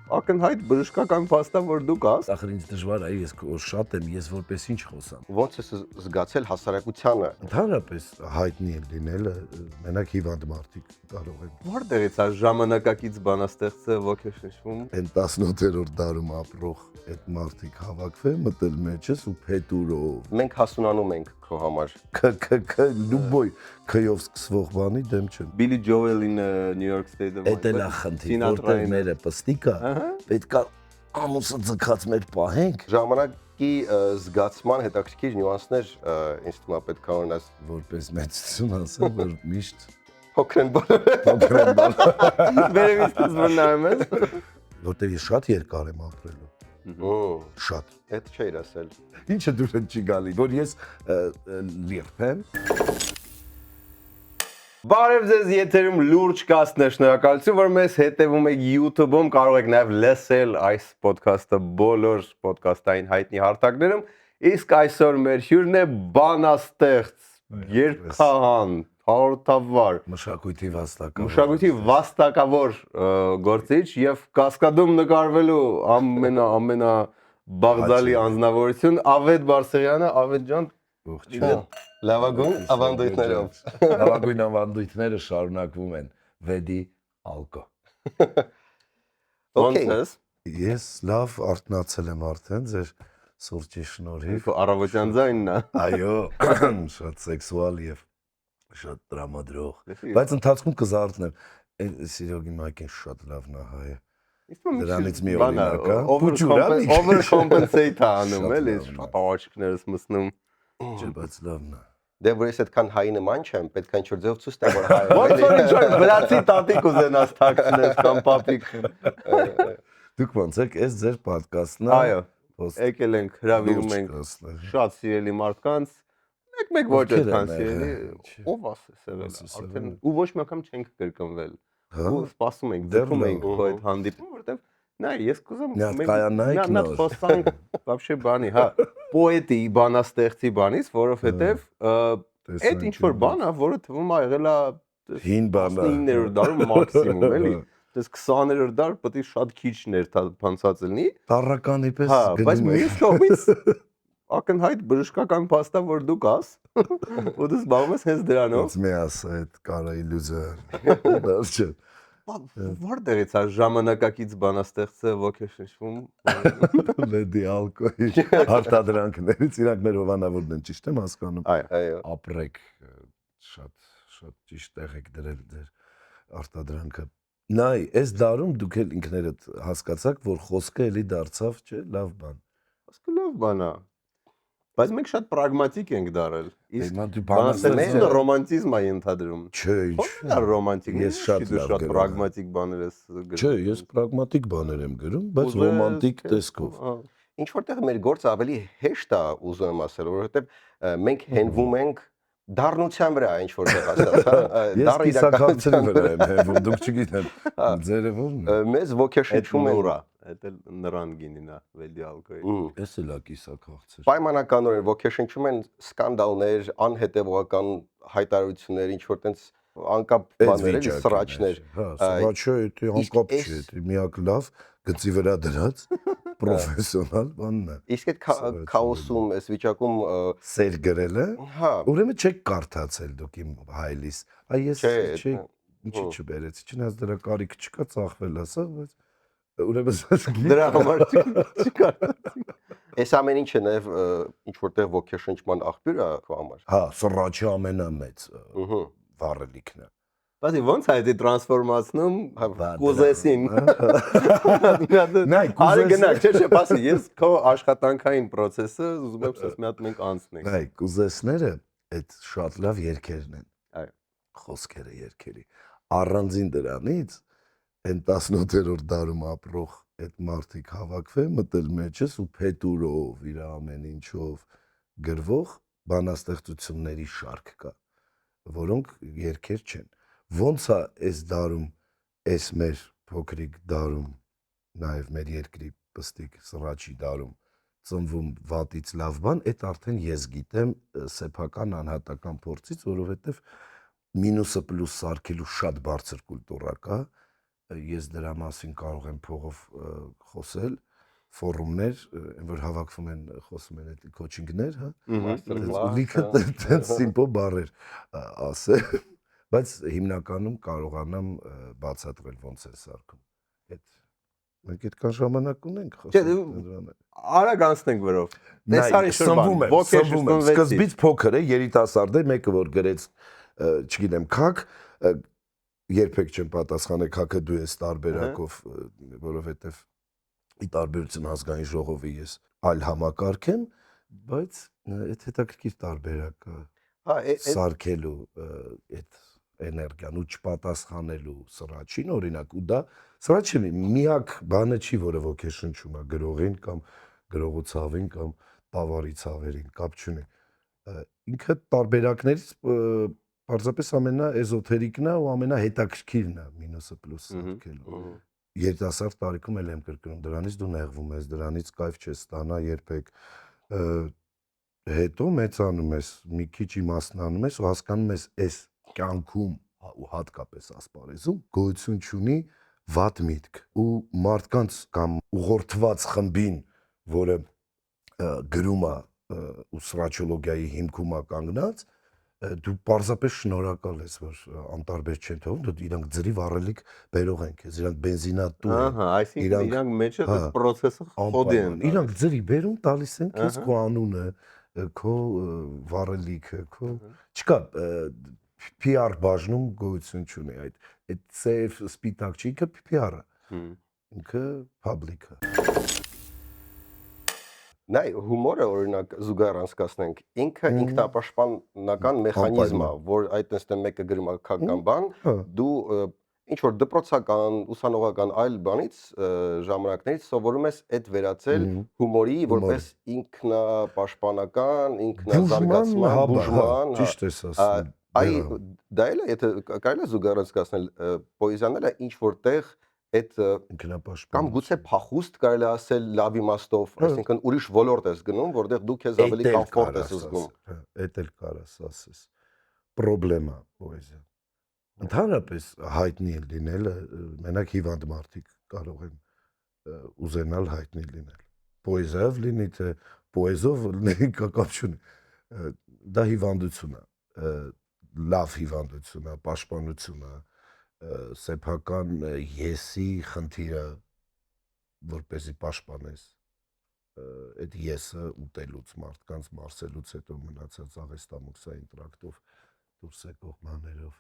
ակնհայտ բժշկական փաստա, որ դու կաս։ Ախր ինձ դժվար է, ես շատ եմ, ես որպես ինչ խոսամ։ Ոնց ես զգացել հասարակությանը։ Ընդհանրապես հայտնի են լինելը, մենակ հիվանդ մարդիկ կարող են։ Որտեղից է ժամանակակից բանաստեղծը ոգեշնչվում։ Այն 18-րդ դարում ապրող այդ մարդիկ հավաքվեն, մտել մեջս ու փետուրով։ Մենք հասունանում ենք քո համար։ Լուբոյ քյով սկսվող բանի դեմ չեմ։ Billy Joel-ին New York State-ը։ Էդ էլ է խնդիր, որտեղ մերը պստիկա, պետքա ամուսը ձգած մեր պահենք։ Ժամանակի զգացման հետաքրքիր նյուանսներ ինձ թվում է պետք է ունենաս, Որպես մեծություն ասեմ, որ միշտ փոքր են բոլորը։ Վերևից սկսվում նայում ես։ որտեղ ես շատ երկար եմ ապրելու։ Շատ։ Այդ չէր ասել։ Ինչը դուր չի գալի, որ ես լիրփեմ։ Բարև ձեզ, եթերում լուրջ կասն է, շնորհակալություն, որ մեզ հետևում եք YouTube-ում, կարող եք նաև լսել այս ոդքասթը բոլոր ոդքասթային հայտնի հարթակներում, իսկ այսօր մեր հյուրն է բանաստեղծ, երգահան, հաղորդավար, մշակույթի վաստակավոր գործիչ եւ Կասկադում նկարվելու ամենա բաղդալի անձնավորություն Ավետ Բարսեղյանը, Ավետ ջան, Լավագույն ավանդույթներով։ Լավագույն ավանդույթները շարունակվում են Վեդի ալկո։ Okay։ ոնց ես։ Ես լավ արթնացել եմ արդեն ձեր սուրճի շնորհիվ։ Առավոտյան ձայնն է։ Այո, շատ սեքսուալ եւ շատ տրամադրող։ Բայց ընթացքում կզարթնեմ։ Սիրոգի մայքին շատ լավ նահա է։ Դրանից մի օրինակ է։ Overcompensate անում էլի, շատ աչքներս մսնում։ Չէ, բայց լավն է։ Դե որ ես այդքան հայ նման չեմ, պետք է ինչ-որ ձև ցույց տամ, որ հայ եմ։ Ոնց որ ինչ-որ վրացի տատիկ ուզենաս թաքցնես կամ պապիկ։ Դուք ոնց եք, այս ձեր ոդկասթն է։ Այո, եկել ենք, հրավիրում ենք շատ սիրելի մարդկանց, մեկ ոչ այդքան սիրելի, ով ասես արդեն ու ոչ մի անգամ չենք կրկնվել։ Ու սպասում ենք, դեռում ենք քո այդ հանդիպումը, որտեվ նայ, ես կուզեմ նա խոսանք вообще բանի, հա, պոետի, բանաստեղծի բանից, որովհետև այդ ինչ որ բան է, որը թվում է եղել է հին բան է 19-րդ դարում մաքսիմում, էլի։ Դες 20-րդ դար պետք է շատ քիչ ներթափանցած լինի։ Տարրականի պես Հա, բայց գնում է։ մյուս կողմից ակնհայտ բժշկական փաստա, որ դու կաս, ու դու զբաղվում ես հենց դրանով։ Ոնց մի ասա, այդ կարա իլյուզիա։ Դարձ Որտեղից է ժամանակակից բանաստեղծը ոգեշնչվում։ Լեդի ալկոյի արտադրանքներից իրանք մեր հովանավորն են, ճիշտ եմ հասկանում։ Այո։ Ապրեք, շատ ճիշտ տեղ եք դրել ձեր արտադրանքը։ Նայ, այս դարում դուք էլ ինքներդ հասկացաք, որ խոսքը էլի դարձավ, չէ, լավ բան։ Ասկա լավ բան է։ Բայց մենք շատ պրագմատիկ ենք դարել։ Իսկ դու բանաստեղծությունը ռոմանտիզմ է ընդհանրում։ Չէ, ինչ։ Ո՞ր է ռոմանտիկ։ Ես շատ լավ շատ գրում եմ։ պրագմատիկ բաներ ես գրում։ Չէ, ես պրագմատիկ բաներ եմ գրում, բայց ռոմանտիկ տեսքով։ Ինչ որտեղ մեր գործը ավելի հեշտ է, ուզում եմ ասել, որովհետև մենք հենվում ենք դառնության վրա, ինչ որտեղ ասած, հա, Ես կիսակարծերի վրա եմ հենվում, դուք չգիտեմ։ Ձերը ո՞րն է։ Մեզ ոգեշնչում են նորա, դա նրան գինին է, Վեդի ալկոյի։ Էս էլ է կիսակարծեր։ պայմանականորեն ոգեշնչում են սկանդալներ, անհետևողական հայտարարություններ, ինչ որ տենց անկապ բաներ, էլի սրաչներ։ Հա, սրաչը դա անկապ չի, դա միակ լավ գծի վրա դրած պրոֆեսիոնալ բանն է։ Իսկ այդ քաոսում, այս վիճակում Սեր գրելը, հա, ուրեմն չեք կարդացել դուք իմ հայլիս։ Այ ես չի, ինչի չբերեցի, չնայած դրա կարիք չկա, ծախվել ասա, բայց ուրեմն Դրա համար չկա։ այս ամեն ինչը նաև ինչ որտեղ ոգեշնչման աղբյուր է քո համար։ հա, սրաչի ամենամեծ վառելիքն է։ Բայց ոնց է դա տրանսֆորմացնում կուզեսին։ Նայ, Արի գնանք, չէ, բասի, ես քո աշխատանքային process-ը ուզում եմ ասես մի հատ մենք անցնենք։ Նայ, կուզեսները այդ շատ լավ երգերն են։ Այո։ Խոսքերը երգերի։ Առանձին դրանից այն 18-րդ դարում ապրող այդ մարդիկ հավաքվեն, մտել մեջս ու փետուրով իր ամեն ինչով գրվող բանաստեղծությունների շարք կա, որոնք երգեր չեն։ Ոնց է այս դարում, այս մեր փոքրիկ դարում, նաև մեր երկրի պստիկ սրաչի դարում ծնվում վատից լավ բան, այդ արդեն ես գիտեմ սեփական անհատական փորձից, որովհետև մինուսը պլյուս սարքելու շատ բարձր կուլտուրա կա, ես դրա մասին կարող եմ փողով խոսել, ֆորումներ, որ հավաքվում են, խոսում են այդ քոչինգներ, հա։ Լիքը տենց սիմպլ բառեր ասել, բայց հիմնականում կարողանամ բացատրել ոնց է սարքում։ Այդ մենք այդքան ժամանակ ունենք խոսել։ Արագ անցնենք վրով։ Տեսարի շրջանում սնվում եմ, սկզբից փոքր է, երիտասարդ է, մեկը որ գրեց, չգիտեմ, քակ, երբեք չեմ պատասխանել, քակը դու ես տարբերակով, որովհետև ի տարբերություն ազգային ժողովի ես այլ համակարգ եմ, բայց այդ հետաքրքիր տարբերակ է սարքելու այդ էներգիան ու չպատասխանելու սրաչին, օրինակ, ու դա սրաչին միակ բանը չի, որը ոգեշնչում է գրողին կամ գրողու ցավին կամ տավարի ցավերին, կապ չունի։ Ինքը տարբերակներից պարզապես ամենաէզոթերիկն է ու ամենահետաքրքիրն է մինուսը պլյուսը սարքելու։ Երիտասարդ տարիքում էլ եմ կրկնում, դրանից դու նեղվում ես, դրանից կայֆ չես ստանա երբեք, հետո մեծանում ես, մի քիչ իմաստնանում ես ու հասկանում ես այս կյանքում ու հատկապես ասպարեզում գոյություն չունի վատ միտք ու մարդկանց կամ ուղղորդված խմբին, որը գրում է ու սրաչոլոգիայի հիմքում է կանգնած, դու պարզապես շնորհակալ ես, որ անտարբեր չեն թվում, դու իրանք ձրի վառելիք բերող են քեզ, իրանք բենզինատու են։ Ահա, այսինքն իրանք մեջը այդ process-ը խոդի են։ Իրանք ձրի բերում տալիս են քեզ քո անունը, քո վառելիքը, քո չկա PR բաժնում գոյություն չունի այդ ծեր սպիտակ չի, ինքը PR-ը։ Ինքը public-ը։ Նայ, հումորը օրինակ զուգահեռ անցկացնենք, ինքը ինքնապաշտպանական մեխանիզմ է, որ այդտենց մեկը գրում է քական բան, դու ինչ որ դպրոցական, ուսանողական այլ բանից ժամանակներից սովորում ես այդ վերածել հումորի որպես ինքնապաշտպանական, ինքնազարգացման, բուժման, ճիշտ ես ասում։ Այ դա էլ է, եթե կարելի է զուգահեռ անցկացնել պոեզիան էլ է ինչ որտեղ այդ կամ գուցե փախուստ կարելի ասել լավ իմաստով, այսինքն ուրիշ ոլորտ ես գնում, որտեղ դու քեզ ավելի կոմֆորտ ես զգում։ Էդ էլ կարաս ասես։ Պրոբլեմա պոեզիա։ Ընդհանրապես հայտնի լինելը մենակ հիվանդ մարդիկ կարող են ուզենալ հայտնի լինել։ Պոեզիայով լինի, թե պոեզով լինի, կապ չունի։ Դա հիվանդություն է, լավ հիվանդություն է, պաշտպանություն է, սեփական եսի խնդիրը, որպեսզի պաշտպանես այդ եսը ուտելուց, մարդկանց մարսելուց հետո մնացած աղեստամոքսային տրակտով դուրս եկող բաներով։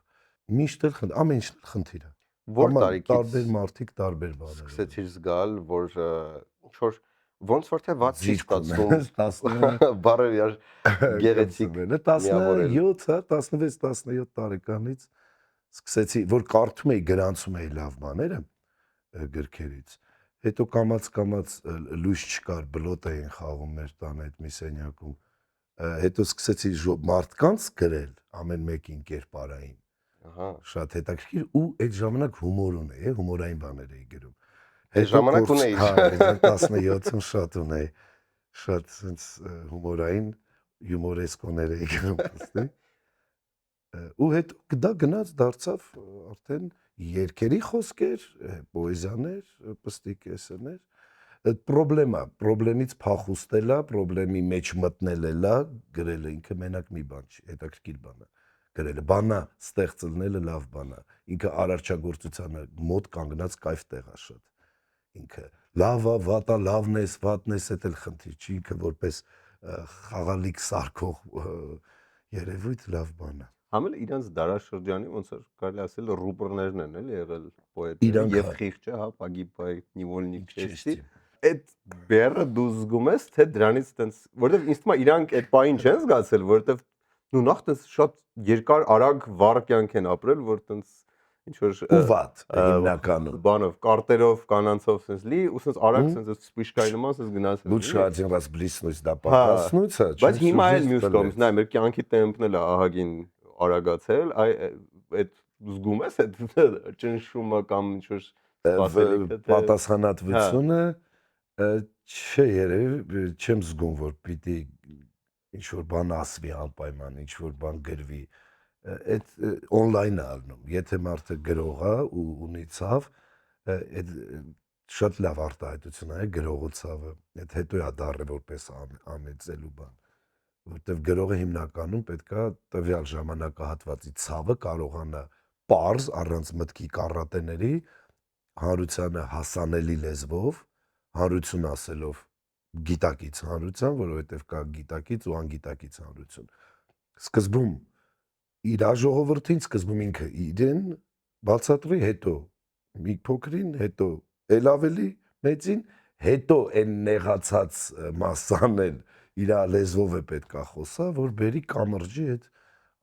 Միշտ էլ ամեն ինչ խնդիր է։ Որ տարիքից տարբեր մարդիկ տարբեր բաներ։ Սկսեցիր զգալ, որ ինչ որ ոնց որ թե ված չի ստացվում 19 բարեր իրար գեղեցիկ 16-17 տարեկանից սկսեցի, որ կարդում էի, գրանցում էի լավ բաները գրքերից։ Հետո կամաց լույս չկար, բլոտ էին խաղում մեր տան այդ մի սենյակում։ Հետո սկսեցի մարդկանց գրել, ամեն մեկին կերպարային։ Շատ հետաքրքիր ու այդ ժամանակ հումոր ունեի, հումորային բաներ էի գրում։ Այդ ժամանակ ունեի։ 17-ում շատ ունեի։ Շատ sense հումորային հյումորեսկոներ էի գրում, տեսնի։ Ու հետո դա գնաց դարձավ արդեն երգերի խոսքեր, պոեզիաներ, պստիկ էսսեներ։ Այդ պրոբլեմից փախուստելա, պրոբլեմի մեջ մտնելելա, գրելը ինքը մենակ մի բան չի, հետաքրքիր բան է։ Գրելը բանա ստեղծելը լավ բան է։ Ինքը արարչագործությանը մոտ կանգնած կայֆ տեղ է շատ։ Ինքը լավա, վատա, լավն ես, վատն ես, դա էլ խնդիր չի, ինքը որպես խաղալիք սարքող երևույթ լավ բան է։ Համել իրանց դարաշրջանի ոնց որ կարելի ասել ռուպորներն են էլի եղել պոետները եւ խիղճը, հա, պագիբայ նիվոլնիկ չեսի։ Այդ բերը դու զգում ես թե դրանից տենց, որովհետեւ ինձ թվում է իրանք այդ պահին չեն զգացել, որովհետեւ նու նախ տենց շատ երկար արագ վառ կյանք են ապրել, որ տենց ինչ որ ուվատ հիմնականում բանով կարտերով կանանցով sense լի ու sense արագ sense սպիշկայի նման sense գնացել լучше один раз блеснуть да покоснуться բայց հիմա էլ մյուս կողմից նայ մեր կյանքի տեմպն էլ ահագին արագացել այդ զգում ես այդ ճնշումը կամ ինչ որ սպասելիքը պատասխանատվությունը չէ երևի չեմ զգում որ պիտի ինչ որ բան ասվի անպայման ինչ որ բան գրվի այդ on-line է առնում եթե մարդը գրող է ու ունի ցավ այդ շատ լավ արտահայտություն է գրողը ցավը, այդ հետո է դառը որպես անեցելու բան, որտեվ գրողը հիմնականում պետքա տվյալ ժամանակահատվածի ցավը կարողանա պարզ առանց մտքի կառատեների հանրությանը հասանելի լեզվով, հանրություն ասելով գիտակից հանրության, որովհետև կա գիտակից ու անգիտակից հանրություն։ Սկզբում իր ժողովրդին, սկզբում ինքը իրեն բացատրի, հետո մի փոքրին, հետո էլ ավելի մեծին, հետո այն նեղացած մասսան էլ իր լեզվով է պետքա խոսա, որ բերի կամրջի այդ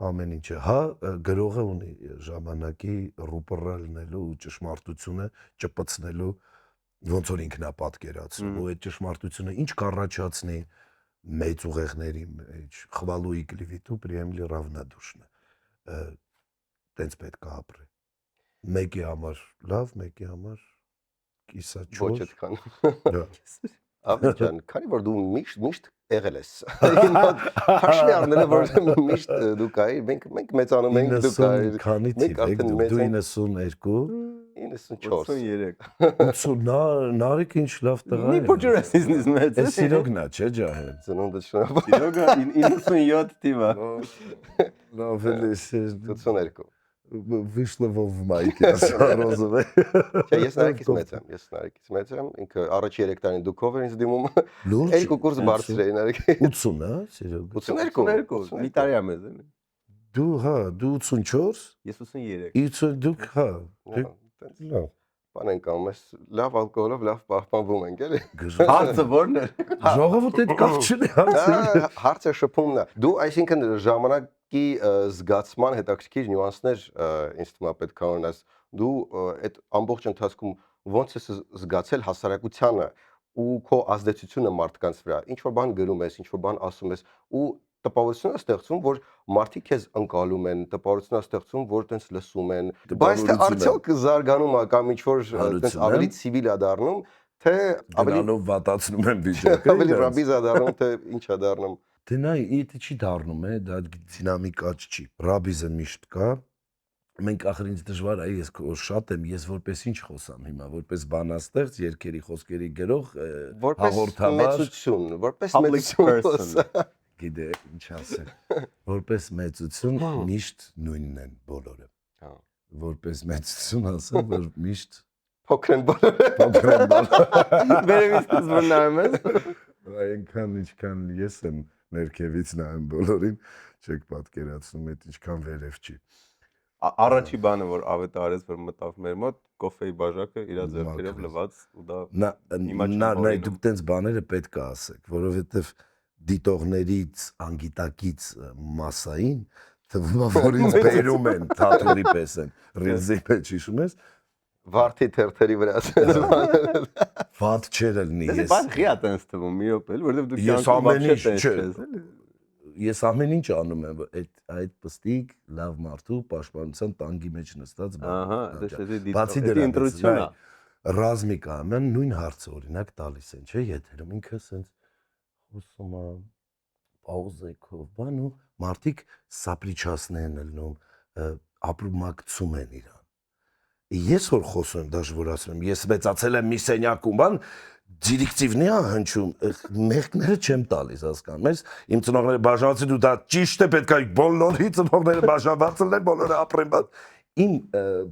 ամեն ինչը։ Հա, գրողը ունի ժամանակի ռուպռը լինելու ու ճշմարտությունը ճպցնելու ոնց որ ինքն է պատկերացնում, ու այդ ճշմարտությունը ինչ կառաջացնի մեծ ուղեղների մեջ, խվալուի կլիվիտու приемли равнодушно։ Տենց պետք է ապրի։ Մեկի համար լավ, մեկի համար կիսա չոր։ Ոչ այդքան։ Աբեջան, քանի որ դու միշտ եղել ես։ Հաշվի առնելը որ միշտ դու կայ, մենք մեծանում ենք դու կայ։ Քանի թիվ եք դու 92 94 80 Նարեկ ինչ լավ տղա է։ Մի փոքր ես ինձ մեծ։ Էս սիրոգն է, չէ՞ ջահել։ ծնունդը շնորհ։ Սիրոգը 97 թիվը։ Լավ է, 82։ Вышло в майке, розовой։ Չէ, ես Նարեկից մեծ եմ, ինքը առաջ 3 տարի դուքով էր ինձ դիմում։ Երկու կուրս բարձր էի Նարեկի։ 80, հա, սիրոգ։ 82, Մի տարի ամեզ է։ Դու, հա, դու 84։ Ես 83։ 80 դուք, հա։ Լավ։ Բան ենք անում, ես լավ ալկոհոլով լավ պահպանվում ենք, էլի։ Հարցը ո՞րն է։ Ժողովուրդ այդ կապ չունի, հարցը։ Հարցը շփումն է։ Դու այսինքն ժամանակի զգացման հետաքրքիր նյուանսներ ինձ թվում է պետք է ունենաս։ Դու այդ ամբողջ ընթացքում ո՞նց ես զգացել հասարակությանը ու քո ազդեցությունը մարդկանց վրա։ Ինչ որ բան գրում ես, ինչ որ բան ասում ես ու տպավորություն է ստեղծում, որ մարդիկ քեզ ընկալում են, տպավորություն է ստեղծում, որ տենց լսում են, բայց թե արդյոք զարգանում է կամ ինչ որ տենց ավելի ցիվիլ է դառնում, թե ավելի Գնալով վատացնում են վիճակը։ ավելի ռաբիզ է դառնում, թե ինչ է դառնում։ Դե նայ, իդ չի դառնում է, դա դինամիկա չի։ Ռաբիզը միշտ կա։ Մենք ախր ինձ դժվար է, ես շատ եմ, ես որպես ինչ խոսամ հիմա, որպես բանաստեղծ, երգերի, խոսքերի գրող, հաղորդավար, որպես մեծություն։ Գիտե, ինչ ասեմ։ Որպես մեծություն միշտ նույնն են բոլորը։ Հա։ Որպես մեծություն ասեմ, որ միշտ փոքր են բոլորը։ փոքր են բոլորը։ Վերևից դու նայում ես։ Այնքան ինչքան ես եմ ներքևից նայում բոլորին, չեք պատկերացնում, այդ ինչքան վերև չի։ Առաջի բանը որ ավետարես որ մտավ մեր մոտ կոֆեի բաժակը իր ձեռքերով լված ու դա նա դուք տենց բաները պետք է ասեք, որովհետև դիտողներից անգիտակից մասային թվում է որ ինձ բերում են թաթուրի պես են ռիլզի մեջ հիշում ես վարդի թերթերի վրա ասես բաները վատ չէր լինի ես բան ղիա տենց թվում մի օպ էլ որովհետև դու ես ամեն ինչ չէ ես ամեն ինչ անում եմ այդ պստիկ լավ մարդու պաշտպանության տանգի մեջ նստած ահա բացի դրանից ռազմիկ ամեն նույն հարցը օրինակ տալիս են չէ եթերում ինքը սենց խոսում է պաուզայքով բան ու մարդիկ սապրիչասնեն ելնում ապրումակցում են իրան ես որ խոսում եմ դաժե որ ասում եմ ես մեծացել եմ մի սենյակում բան դիրեկտիվն է հնչում մեղքները չեմ տալիս հասկանում ես իմ ծնողները բաժանվածի դու դա ճիշտ է պետք է բոլորի ծնողները բաժանվածել են բոլորը ապրեն բան իմ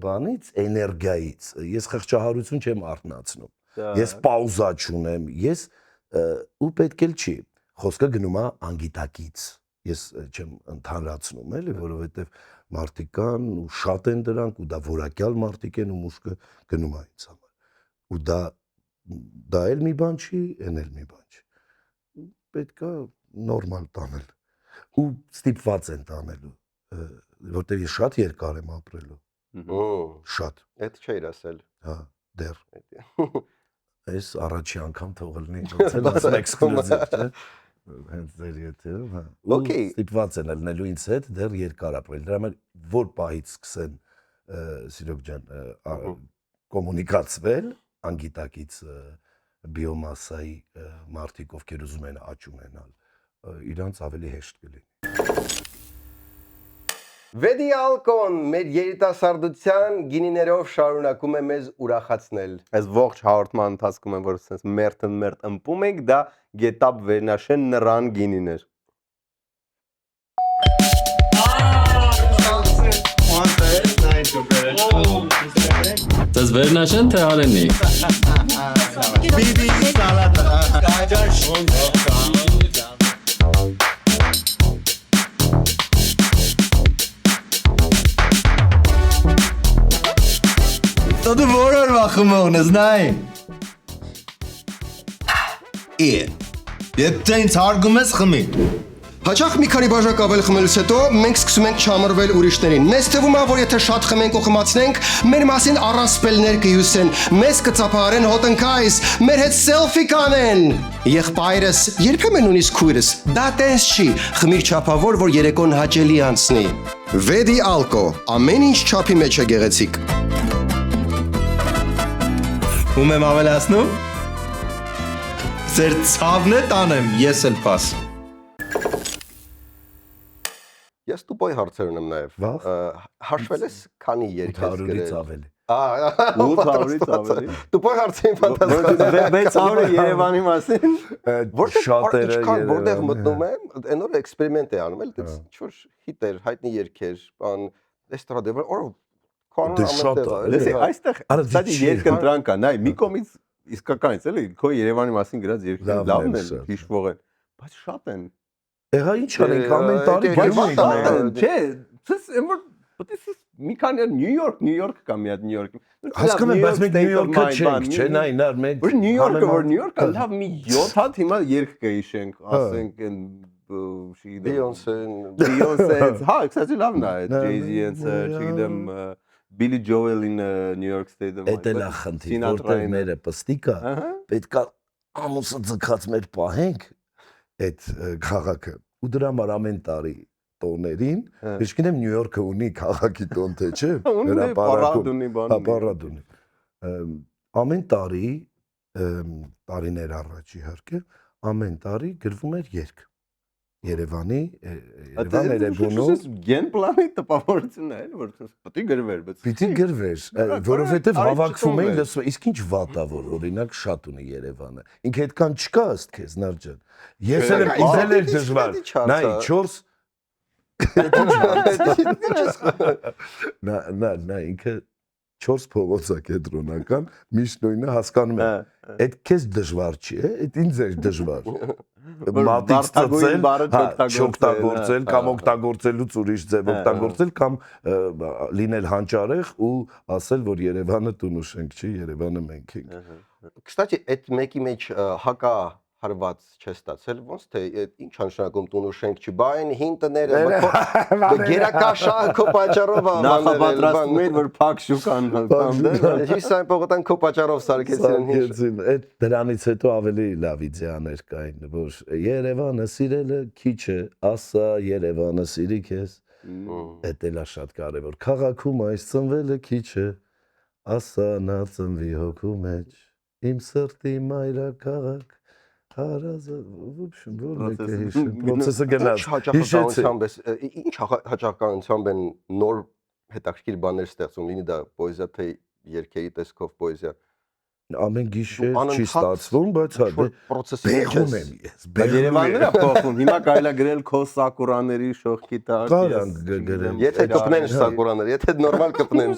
բանից էներգիայից ես խղճահարություն չեմ արտնացնում ես պաուզա չունեմ ես ու պետք էլ չի խոսքը գնում է անգիտակից ես չեմ ընդհանրացնում էլի որովհետև մարդիկ կան ու շատ են դրանք ու դա որակյալ մարդիկ են ու մուշկը գնում է ինձ համար ու դա էլ մի բան չի, այն էլ մի բան չի։ Պետք է նորմալ տանել։ Ու ստիպված են տանելու, որտեղ ես շատ երկար եմ ապրելու։ Շատ։ Այդ չէր ասել։ Հա, դեռ։ Այս առաջի անգամ թողել լինի, ոնց էլ ասեմ էքսկլյուզիվ, չէ՞։ Հենց ձեր եթերով, հա։ Okay, ստիպված են ելնելու ինձ հետ դեռ երկար ապրել։ Դրա համար որ պահից սկսեն Սիրոկ ջան կոմունիկացվել անգիտակից բիոմասայի մարդիկ ովքեր ուզում են աճ ունենալ իրանց ավելի հեշտ կլինի Վեդի ալկոն մեր երիտասարդության գինիներով շարունակում է մեզ ուրախացնել։ Այս ողջ հաղորդման ընթացքում եմ որ sense մերթ ըմպում ենք, դա Գետապ Վերնաշեն նրան գինիներ։ Das Վերնաշեն թե Արենի։ To ty որոր վախմողն ես, նայ։ Եթե դե ինձ հարգում ես խմի։ Հաճախ մի քանի բաժակ ավել խմելուց հետո մենք սկսում ենք չամրվել ուրիշներին։ Մեզ թվում է, որ եթե շատ խմենք ու խմացնենք, մեր մասին առասպելներ կհյուսեն, մեզ կծափահարեն հոտնքայս, մեր հետ սելֆի կանեն։ Եղբայրս, երբեմն նույնիսկ քույրս, դա տես չի, խմիր չափավոր, որ երեկոն հաճելի անցնի։ Վեդի ալկո, ամեն ինչ չափի մեջ է գեղեցիկ։ Ում եմ ավելացնում։ Ձեր ցավն է տանեմ, ես էլ պաս։ Ես տուպոյ հարցեր ունեմ նաև։ Վաղ։ Հաշվել ես քանի երգ ես 800-ից գրել։ ավելի։ 800-ից ավելի։ Տուպոյ հարցին ֆանտաստիկ։ 600-ը Երևանի մասին։ Որտեղ որտեղ մտնում եմ, այն օր էքսպերիմենտ է անում, էլ դից ինչ-որ հիտեր, հայտնի երգեր, բան, էստրադե, որ Դե շատ է, Լսի, այստեղ Արա, ստատի դիչի, երկընտրանք կա, նայ, մի կողմից իսկականից էլի, քո Երևանի մասին գրած երկրները Լավն լավն են, են, շատ։ հիշվող են, բայց շատ են։ Եղա ինչ անենք ամեն տարի Բայց գնում ենք։ շատ Շատ են, չէ, ցես որ պետք է մի քանի Նյու Յորք կա մի հատ Նյու Յորք։ Հասկանում եմ, բայց մենք Նյու Յորքը չենք, չէ՞, նայ, մենք Որ Նյու Յորքը լավ մի 7 հատ հիմա երգ կհիշենք, ասենք այն Beyoncé, հա, կսացի լավն է, Jay-Z-ը, չգիտեմ, Billy Joel-ին New York State-ը։ Էդ էլ է խնդիր, որտեղ մերը պստիկա, պետքա ամուսը ձգած մեր պահենք այդ քաղաքը։ Ու դրա համար ամեն տարի տոներին, ես գիտեմ Նյու Յորքը ունի քաղաքի տոն թե չէ, Պարադ ունի, բան ունի։ Պարադ ունի։ Ամեն տարի տարիներ առաջ իհարկե, ամեն տարի գրվում էր երգ։ Երևանի, Երևան Երևանու Գեն պլանի տպավորությունն է, որ պետք է գրվեր, բայց պիտի գրվեր, որովհետև հավաքվում էին, լսում, իսկ ինչ վատ է որ օրինակ շատ ունի Երևանը։ Ինքը այդքան չկա ըստ քեզ Նարջան։ Ես էլ եմ ինձ էլ էր դժվար։ Նայ 4 Նա ինքը 4 փողոց է կենտրոնական, միշտ նույնը հասկանում եմ։ Այդ քեզ դժվար չի, այդ ինձ էր դժվար։ Մատից ծծել, չօգտագործել կամ օգտագործելուց ուրիշ ձև օգտագործել կամ լինել հանճարեղ ու ասել, որ Երևանը տունուշենք չի, Երևանը մենք ենք։ Կստացի, այդ մեկի մեջ հակա հարված չես ստացել, ոնց թե ինչ անշանակում տունուշենք չի, բա այն հին տները, գերակաշահ քո պատճառով նախապատրաստում էին, որ փակ շուկան կանդել։ Հիշ այն պողոտան քո պատճառով սարքեցին։ Այդ դրանից հետո ավելի լավ իդեաներ կային, որ Երևանը սիրելը քիչ է, ասա Երևանը սիրի քեզ։ Էդ էլ է շատ կարևոր։ Քաղաքում այս ծնվելը քիչ է, ասա նա ծնվի հոգու մեջ, իմ սրտի մայրաքաղաք։ Հարազը, ոբշն, որն է հիշում, պրոցեսը գնաց, ինչ հաճախականությամբ են նոր հետաքրքիր բաներ ստեղծում, լինի դա պոեզիա, թե երգերի տեսքով պոեզիա։ Ամեն գիշեր չի ստացվում, բայց հա բեղում եմ ես, Երևանն է փոխում, հիմա կարելի է գրել քո սակուրաների շողքի տակ։ Կարանք գրել։ Եթե կպնեն սակուրաները, եթե նորմալ կպնեն։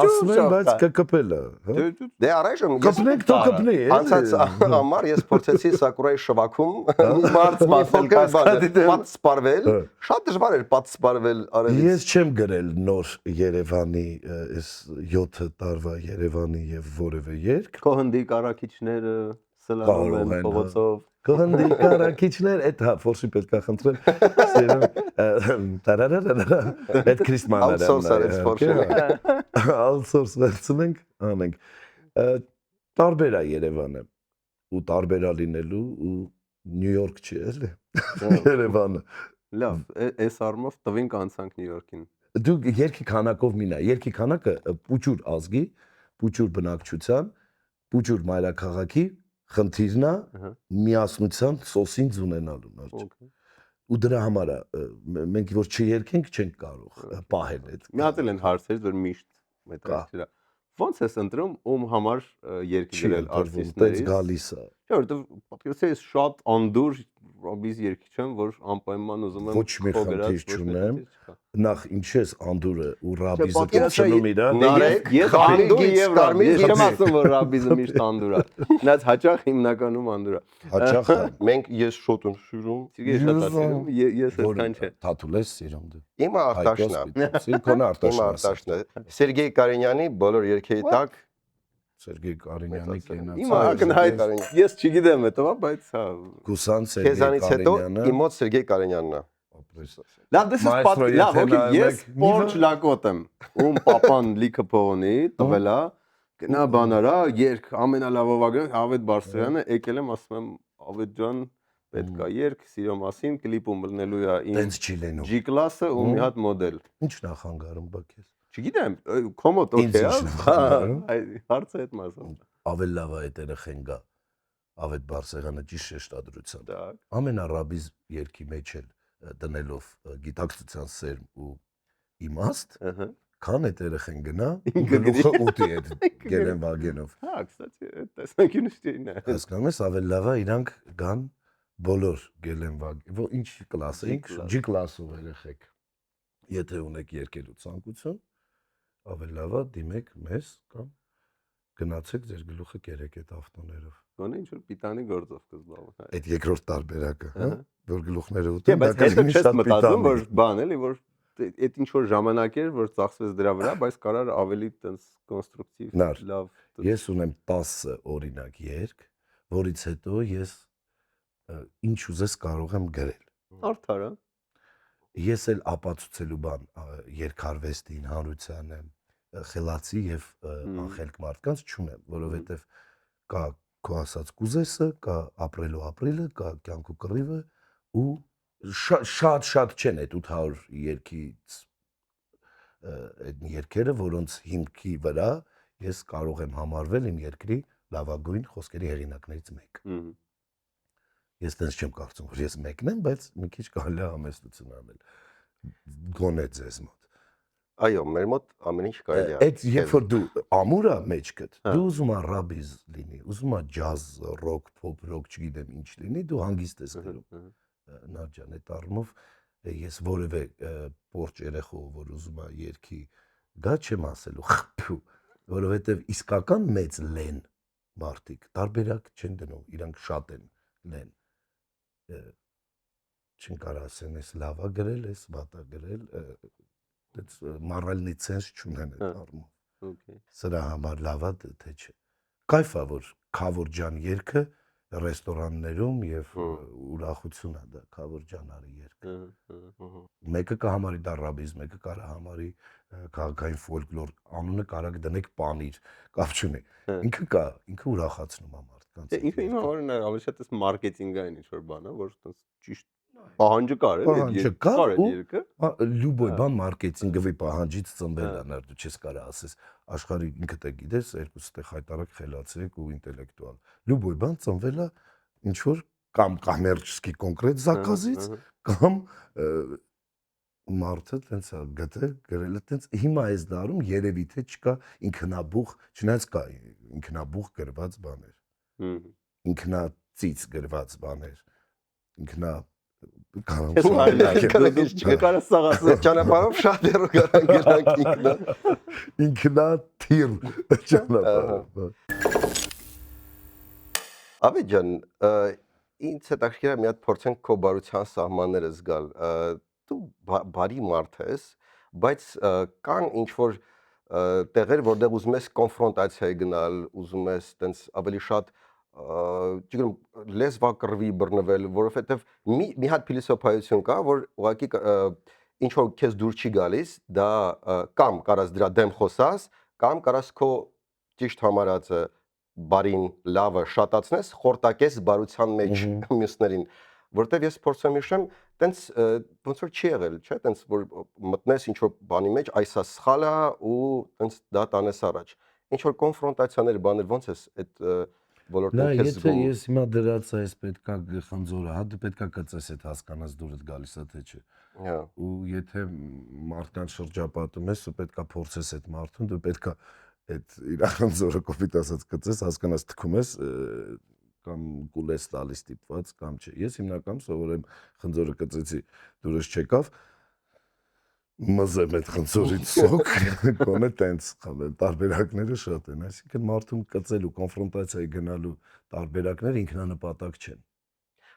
Ասում եմ, բայց կկպել է, հա։ Դե առայժմ կպնենք, թող կպնի։ Անցած ամառ ես փորձեցի սակուրայի շվաքում մարդ սպասել կասկադի սպարվել, շատ դժվար էր պատ սպարվել արել։ Ես չեմ գրել նոր Երևանի այս 7 տարվա Երևանի եւ որևէ երգ։ Հնդի կարակիչները սլանում են փողոցով։ Հնդի կարակիչներ, այդ հա, ֆորսի պետք է խնդրել։ Սերում տարարարարա։ Այդ քրիստմանները։ Outsource վերցնենք, անենք։ Տարբեր է Երևանը։ Ու տարբեր է լինելու ու Նյու Յորք չի, էլի։ Երևանը։ Լավ, այս առումով տվինք անցանք Նյու Յորքին։ Դու երկի քանակով մինա, երկի քանակը պուճուր ազգի, պուճուր բնակչության, պուճուր մայրաքաղաքի խնդիրն է միասնության սոսին ունենալու նոր։ ու դրա համար է մենք որ չերքենք չենք կարող պահել այդ։ Մի հատ էլ են հարցեր, որ միշտ մետաքրքիր է։ Ոնց ես ընտրում ում համար երգ գրել Տենց արտիստներից։ գալիս է։ Չէ, որովհետև պատկերացրու ես շատ անդուր ռոբիզ երգիչ եմ, որ անպայման ուզում եմ Ոչ մի խնդիր չունեմ։ Նախ ինչ ես անդուրը ու ռաբիզը կապչնում իրա։ Ես անդուր եւ ռաբիզ, ես չեմ ասում որ ռաբիզը միշտ անդուր է։ Նրանց հաճախ հիմնականում անդուր է։ Հաճախ Մենք ես շոտ եմ սիրում։ Սիրգեյ շատ ասում, ես այսքան չէ։ Թաթուլ ես սիրում դու։ Իմը Արտաշն է։ Սիրքոնը Իմը Արտաշն է։ Արտաշն է։ Սերգեյ Կարինյանի բոլոր երգերի տակ Սերգեյ Կարինյանի կենաց։ Հիմա ակնհայտ ես չգիտեմ հետո, բայց հա։ Գուսան Սերգեյ քեզանից հետո Կարինյանը։ իմ մոտ Սերգեյ Կարինյանն է։ Լավ, դες is pat, լավ, okay, ես սպորտ լակոտ եմ։ Ում papan լիքը փողոնի տվել է, գնա բանարա, երգ ամենալավով ագն Ավետ Բարսեղյանը եկել եմ ասում եմ Ավետ ջան, պետք է երգ սիրո մասին, կլիպում լնելու է իմ Տենց չի լինում։ G class-ը ու մի հատ մոդել։ Ինչ նախանգարում բակես։ Չգիտեմ, կոմոդ Ինձ օքեյ, ինչ նախագարում։ այ հարցը այդ մասը։ Ավել լավ է այդ երեխեն գա։ Ավետ Բարսեղյանը ճիշտ շեշտադրությամբ։ Так։ Ամենառաբիզ երգի մեջ էլ դնելով գիտակցության սերմ ու իմաստ, Ահա։ քան այդ երեխեն գնա, Ինքը գլուխը ուտի այդ Գելեն Վագենով։ Հա, кстати, տեսանկյունը շտին է։ Հասկանում ես, ավել լավ է իրանք գան բոլոր Գելեն Վագեն, ինչ կլաս ենք, G class-ով երեխեք։ Եթե ունեք երկելու ցանկություն, ավել լավ է դիմեք մեզ կամ գնացեք ձեր գլուխը կերեք այդ ավտոներով։ Գոնե ինչ որ պիտանի գործով կզբաղվեն։ Այդ երկրորդ տարբերակը, հա, որ գլուխները Չէ, ուտեն, բայց հետո չես մտածում, որ բան էլի, որ այդ ինչ որ ժամանակ էր, որ ծախսվեց դրա վրա, բայց կարար ավելի տենց կոնստրուկտիվ, լավ։ Ես ունեմ 10 օրինակ երգ, որից հետո ես ինչ ուզես կարող եմ գրել։ Արդար է։ Ես էլ ապացուցելու բան երկարվեստին, հանրությանը, խելացի եւ անխելք մարդկանց չունեմ, որովհետեւ կա քո ասած կուզեսը, կա ապրելու ապրիլը, կա կյանքու կռիվը ու շատ չեն այդ 800 երգից այդ երգերը, որոնց հիմքի վրա ես կարող եմ համարվել իմ երկրի լավագույն խոսքերի հեղինակներից մեկը։ Ես դες չեմ կարծում, որ ես մեկն եմ, բայց մի քիչ կարելի է համեստություն անել։ Գոնե ձեզ մոտ։ Այո, մեր մոտ ամեն ինչ կարելի է։ Այդ երբ որ դու ամուրա մեջքդ, դու ուզում ես ռաբիզ լինի, ուզում ես ջազ, ռոք, փոփ ռոք, չգիտեմ ինչ լինի, դու հանգիստ ես գրում։ Նաջան, այդ առումով ես որևէ պորճ երեխու, որ ուզում է երգի, գա չեմ ասելու, խփու, որովհետև իսկական մեծ լեն մարդիկ տարբերակ չեն դնում, իրանք շատ են լեն։ Չեն կարող ասեն, ես լավա գրել, ես վատա գրել, այդ մորալնի ցենս չունեն այդ առումով։ Okay։ Սրա համար լավա թե չէ։ Կայֆ է, որ Քավոր ջան երգը ռեստորաններում եւ ուրախություն է դա Քավոր ջանարի երգը։ Մեկը կհամարի դա ռաբիզ, մեկը կարա համարի քաղաքային ֆոլկլոր, անունը կարա դնեք պանիր, կապ չունի։ Ինքը կա, ինքը ուրախացնում է մարդկանց։ Ինքը իմ համար ավելի շատ էս մարքեթինգային ինչ որ բան է, որ տես ճիշտ պահանջը կար է, երգը։ Լյուբոյ բան մարքեթինգովի պահանջից ծնվել է, նար դու չես կարող ասես աշխարհի ինքդ է գիտես, երկուսը հայտարարակ խելացի եք ու ինտելեկտուալ։ Լյուբոյ բան ծնվել է ինչ որ կամ կոմերցիոն կոնկրետ զակազից կամ մարդը տենց է գտել, գրել է տենց հիմա այս դարում երևի թե չկա ինքնաբուխ, չնայած կա ինքնաբուխ գրված բաներ։ Ինքնածից գրված բաներ։ Ինքնա Կարաս սաղասը Ճանապարհով շատ հեռու գրանք ինքնա։ Ինքնաթիռ ճանապարհով։ Ավետ ջան, ինձ հետաքրքիր է մի հատ փորձենք քո բարության սահմանները զգալ։ Դու բարի մարդ ես, բայց կան ինչ որ տեղեր, որտեղ ուզում ես կոնֆրոնտացիայի գնալ, ուզում ես տենց ավելի շատ չգիտեմ լեզվակռվի բռնվել, որովհետև մի հատ փիլիսոփայություն կա, որ ուղղակի ինչ որ քեզ դուր չի գալիս, դա կամ կարաս դրա դեմ խոսաս, կամ կարաս քո ճիշտ համարածը բարին, լավը շատացնես, խորտակես բարության մեջ մյուսներին, որտեվ ես փորձում եմ հիշեմ, տենց ոնց որ չի եղել, չէ՞, տենց որ մտնես ինչ որ բանի մեջ, այսա սխալ է ու տենց դա տանես առաջ։ Ինչ որ կոնֆրոնտացիաներ, բաներ ոնց էս այդ ոլորտում Նա քեզ եթե զգում։ ես հիմա դրած այս պետքա խնձորը, հա դու պետքա կծես այդ հասկանաս դուրդ գալիս է թե չէ։ Հա։ Ու եթե մարդկանց շրջապատում ես, ու պետքա փորձես այդ մարդուն, դու պետքա այդ իր խնձորը կոպիտ ասած կծես, հասկանաս թքում ես կամ կուլես տալիս տիպված կամ չէ։ Ես հիմնականում սովորեմ խնձորը կծեցի, դուրս չեկավ, մզեմ այդ խնձորից սոկ, կոնե տենց խմել, տարբերակները շատ են, այսինքն մարդուն կծելու, կոնֆրոնտացիայի գնալու տարբերակները ինքնանպատակ չեն։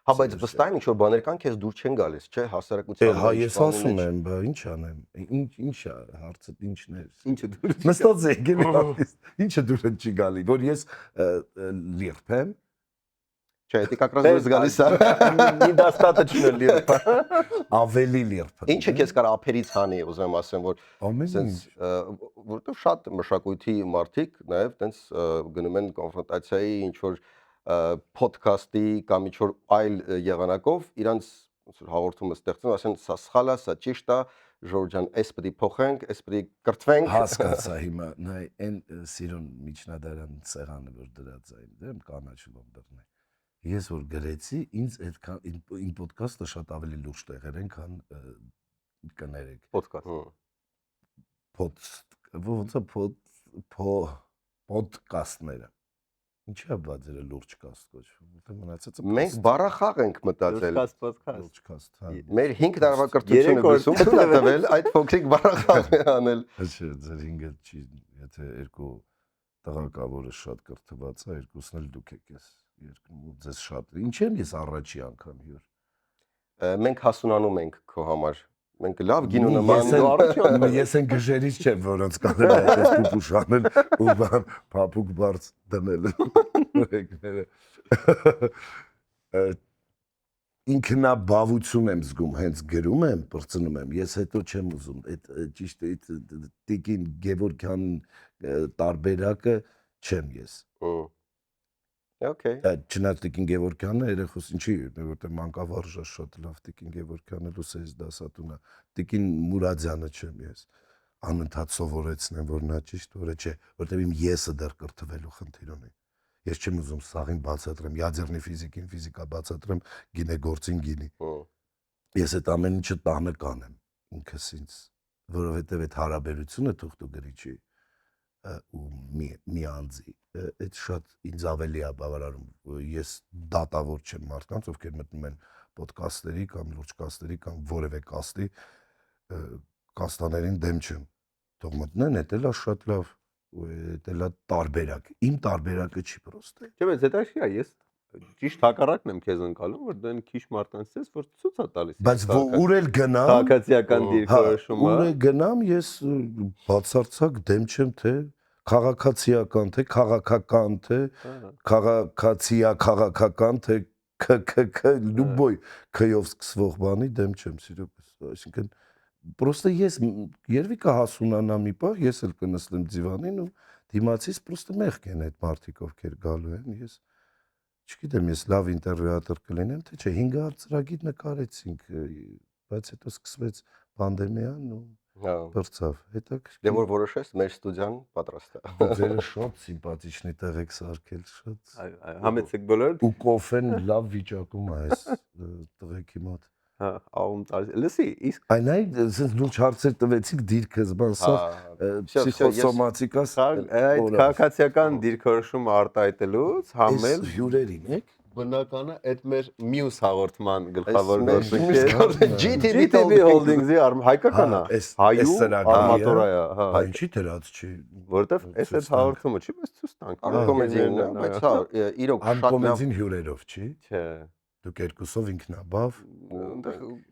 Հա, բայց վստահ եմ ինչ որ բաներ կան, քեզ դուր չեն գալիս, չէ՞, հասարակության Հա, ես ասում եմ, բա ինչ անեմ, ինչ է, հարցը ինչն է։ Ինչը դուր Նստած է եկել, ինչը դուրը չի գալի, որ ես լիրփեմ, չէ, դա կակրած դուրս գալիս է։ Недостаточно лирф։ ավելի լիրփեմ։ Ինչը քեզ կար ափերից հանի, ուզում ասեմ, որ ամեն sense որտեղ շատ մշակույթի մարդիկ նաև տենց գնում են կոնֆրոնտացիայի ինչ որ ոդքասթի կամ ինչ որ այլ եղանակով իրանց ոնց որ հաղորդումը ստեղծեն, ասեն սա սխալ է, սա ճիշտ է, Ժորժ ջան, էս պետք է փոխենք, էս պետք է կրթվենք։ հասկացա հիմա, նայ այն սիրուն միջնադարան սեղանը որ դրած այն, դեմ կանաչ լոմբերն է։ Ես որ գրեցի, ինձ այդքան իմ ոդքասթը շատ ավելի լուրջ տեղեր են, քան կներեք։ Ոդքասթները։ Ինչի՞ է բացերը լուրջ կաստ կոչվում։ Որտե մնացածը Մենք բառախաղ ենք մտածել։ լուրջ կաստ, հա։ Մեր 5 տարվա կրթությունը գուսում պետք է տվել այդ փոքրիկ բառախաղը անել։ Չէ, ձեր 5-ը չի, եթե երկու տղա կա, որը շատ կրթված է, երկուսն էլ դուք եք ես։ Երկու ձեզ շատ։ Ինչ եմ ես առաջի անգամ հյուր։ Մենք հասունանում ենք քո համար։ Մենք լավ գինու նման ես են գժերից չեմ, որոնց կանել այդպես պուպուշ անել ու բան փափուկ բարձ դնել ուրեկները։ Ինքնաբավություն եմ զգում, հենց գրում եմ, բրծնում եմ, ես հետո չեմ ուզում, այդ ճիշտ է, Տիկին Գևորգյան տարբերակը չեմ ես։ Okay։ Չնայած Տիկին Գևորգյանը երեխոս ինչի, որտեղ մանկավարժ է շատ լավ Տիկին Գևորգյանը լուսես դասատուն է։ Տիկին Մուրադյանը չեմ ես։ Անընդհատ սովորեցնեմ, որ նա ճիշտ որը չէ, որտեղ իմ եսը դեռ կրթվելու խնդիր ունի։ Ես չեմ ուզում սաղին բացատրեմ, յադերնի ֆիզիկին ֆիզիկա բացատրեմ, գինեգործին գինի։ Ես այդ ամեն ինչը տանը կանեմ ինքս ինձ, որովհետև այդ հարաբերությունը թուղթու գրիչի ու մի անձի այդ շատ ինձ ավելի է բավարարում ես դատավոր չեմ մարդկանց ովքեր մտնում են ոդքասթերի կամ լուրջ կասթերի կամ որևէ կասթի կաստաներին դեմ չեմ թող մտնեն դա էլ է շատ լավ դա տարբերակ իմ տարբերակը չի պրոստը Չէ, բայց դա չի, ես ճիշտ հակառակն եմ քեզ ընկալում, որ դեն քիչ մարդկանց ես, որ ցույց է տալիս։ բայց ուր էլ գնամ քաղաքացիական դիրքորոշումը։ Ուր էլ գնամ ես բացարձակ դեմ չեմ թե քաղաքացիական թե քաղաքական թե քաղաքացիա քաղաքական թե լուբոյ քյով սկսվող բանի դեմ չեմ սիրոպես այսինքն պրոստը ես երևի կհասունանամ մի պահ ես էլ կնստեմ դիվանին ու դիմացից պրոստը մեղք են այդ մարդիկ ովքեր գալու են ես չգիտեմ ես լավ ինտերվյուատոր կլինեմ թե չէ 500 ծրագիր նկարեցինք բայց հետո սկսվեց պանդեմիան ու բրծավ հետաքրքիր Դե որ որոշես մեր ստուդիան պատրաստ է ձերը շատ սիմպաթիչնի տեղ եք սարքել շատ Համեցեք բոլորը։ ու կոֆեն լավ վիճակում է այս տղեկի մոտ Հա, աղում տալիս։ Լսի, իսկ այն այսպես լուրջ հարցեր տվեցիք դիրքս բան սա պսիխոսոմատիկա այդ քաղաքացիական դիրքորոշումը արտահայտելուց համել հյուրերին եք բնականը այդ մեր մյուս հաղորդման գլխավոր գործիքը GTB Holdings-ի հայկական է, հայու արմատորա է, հա։ Հա ինչի դրած չի Որտեվ այս հաղորդումը չի, բայց ցույց տանք։ Անկոմեդին է, բայց հա իրոք շատ լավ անկոմեդին հյուրերով չի Չէ։ դուք երկուսով ինքնաբավ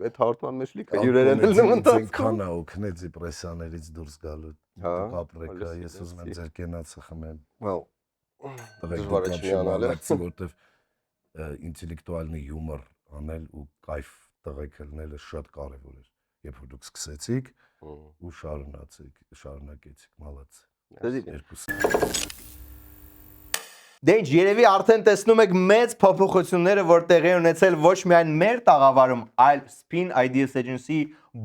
Այդ հաղորդման մեջ լիքը հյուրեր են ելնում ընթացքում։ Քանա օգնեց դեպրեսիաներից դուրս գալու դուք ապրեք ես ուզում եմ ձեր կենացը խմեմ Well դժվար է չիանալ որտեվ ինտելեկտուալնի հյումոր անել ու կայֆ տղեկ լնելը շատ կարևոր էր երբ որ դուք սկսեցիք ու շարունակեցիք մալաց երկուս Դե ինչ, երևի արդեն տեսնում եք մեծ փոփոխությունները, որ տեղի են ունեցել ոչ միայն մեր տաղավարում, այլ Spin Ideas Agency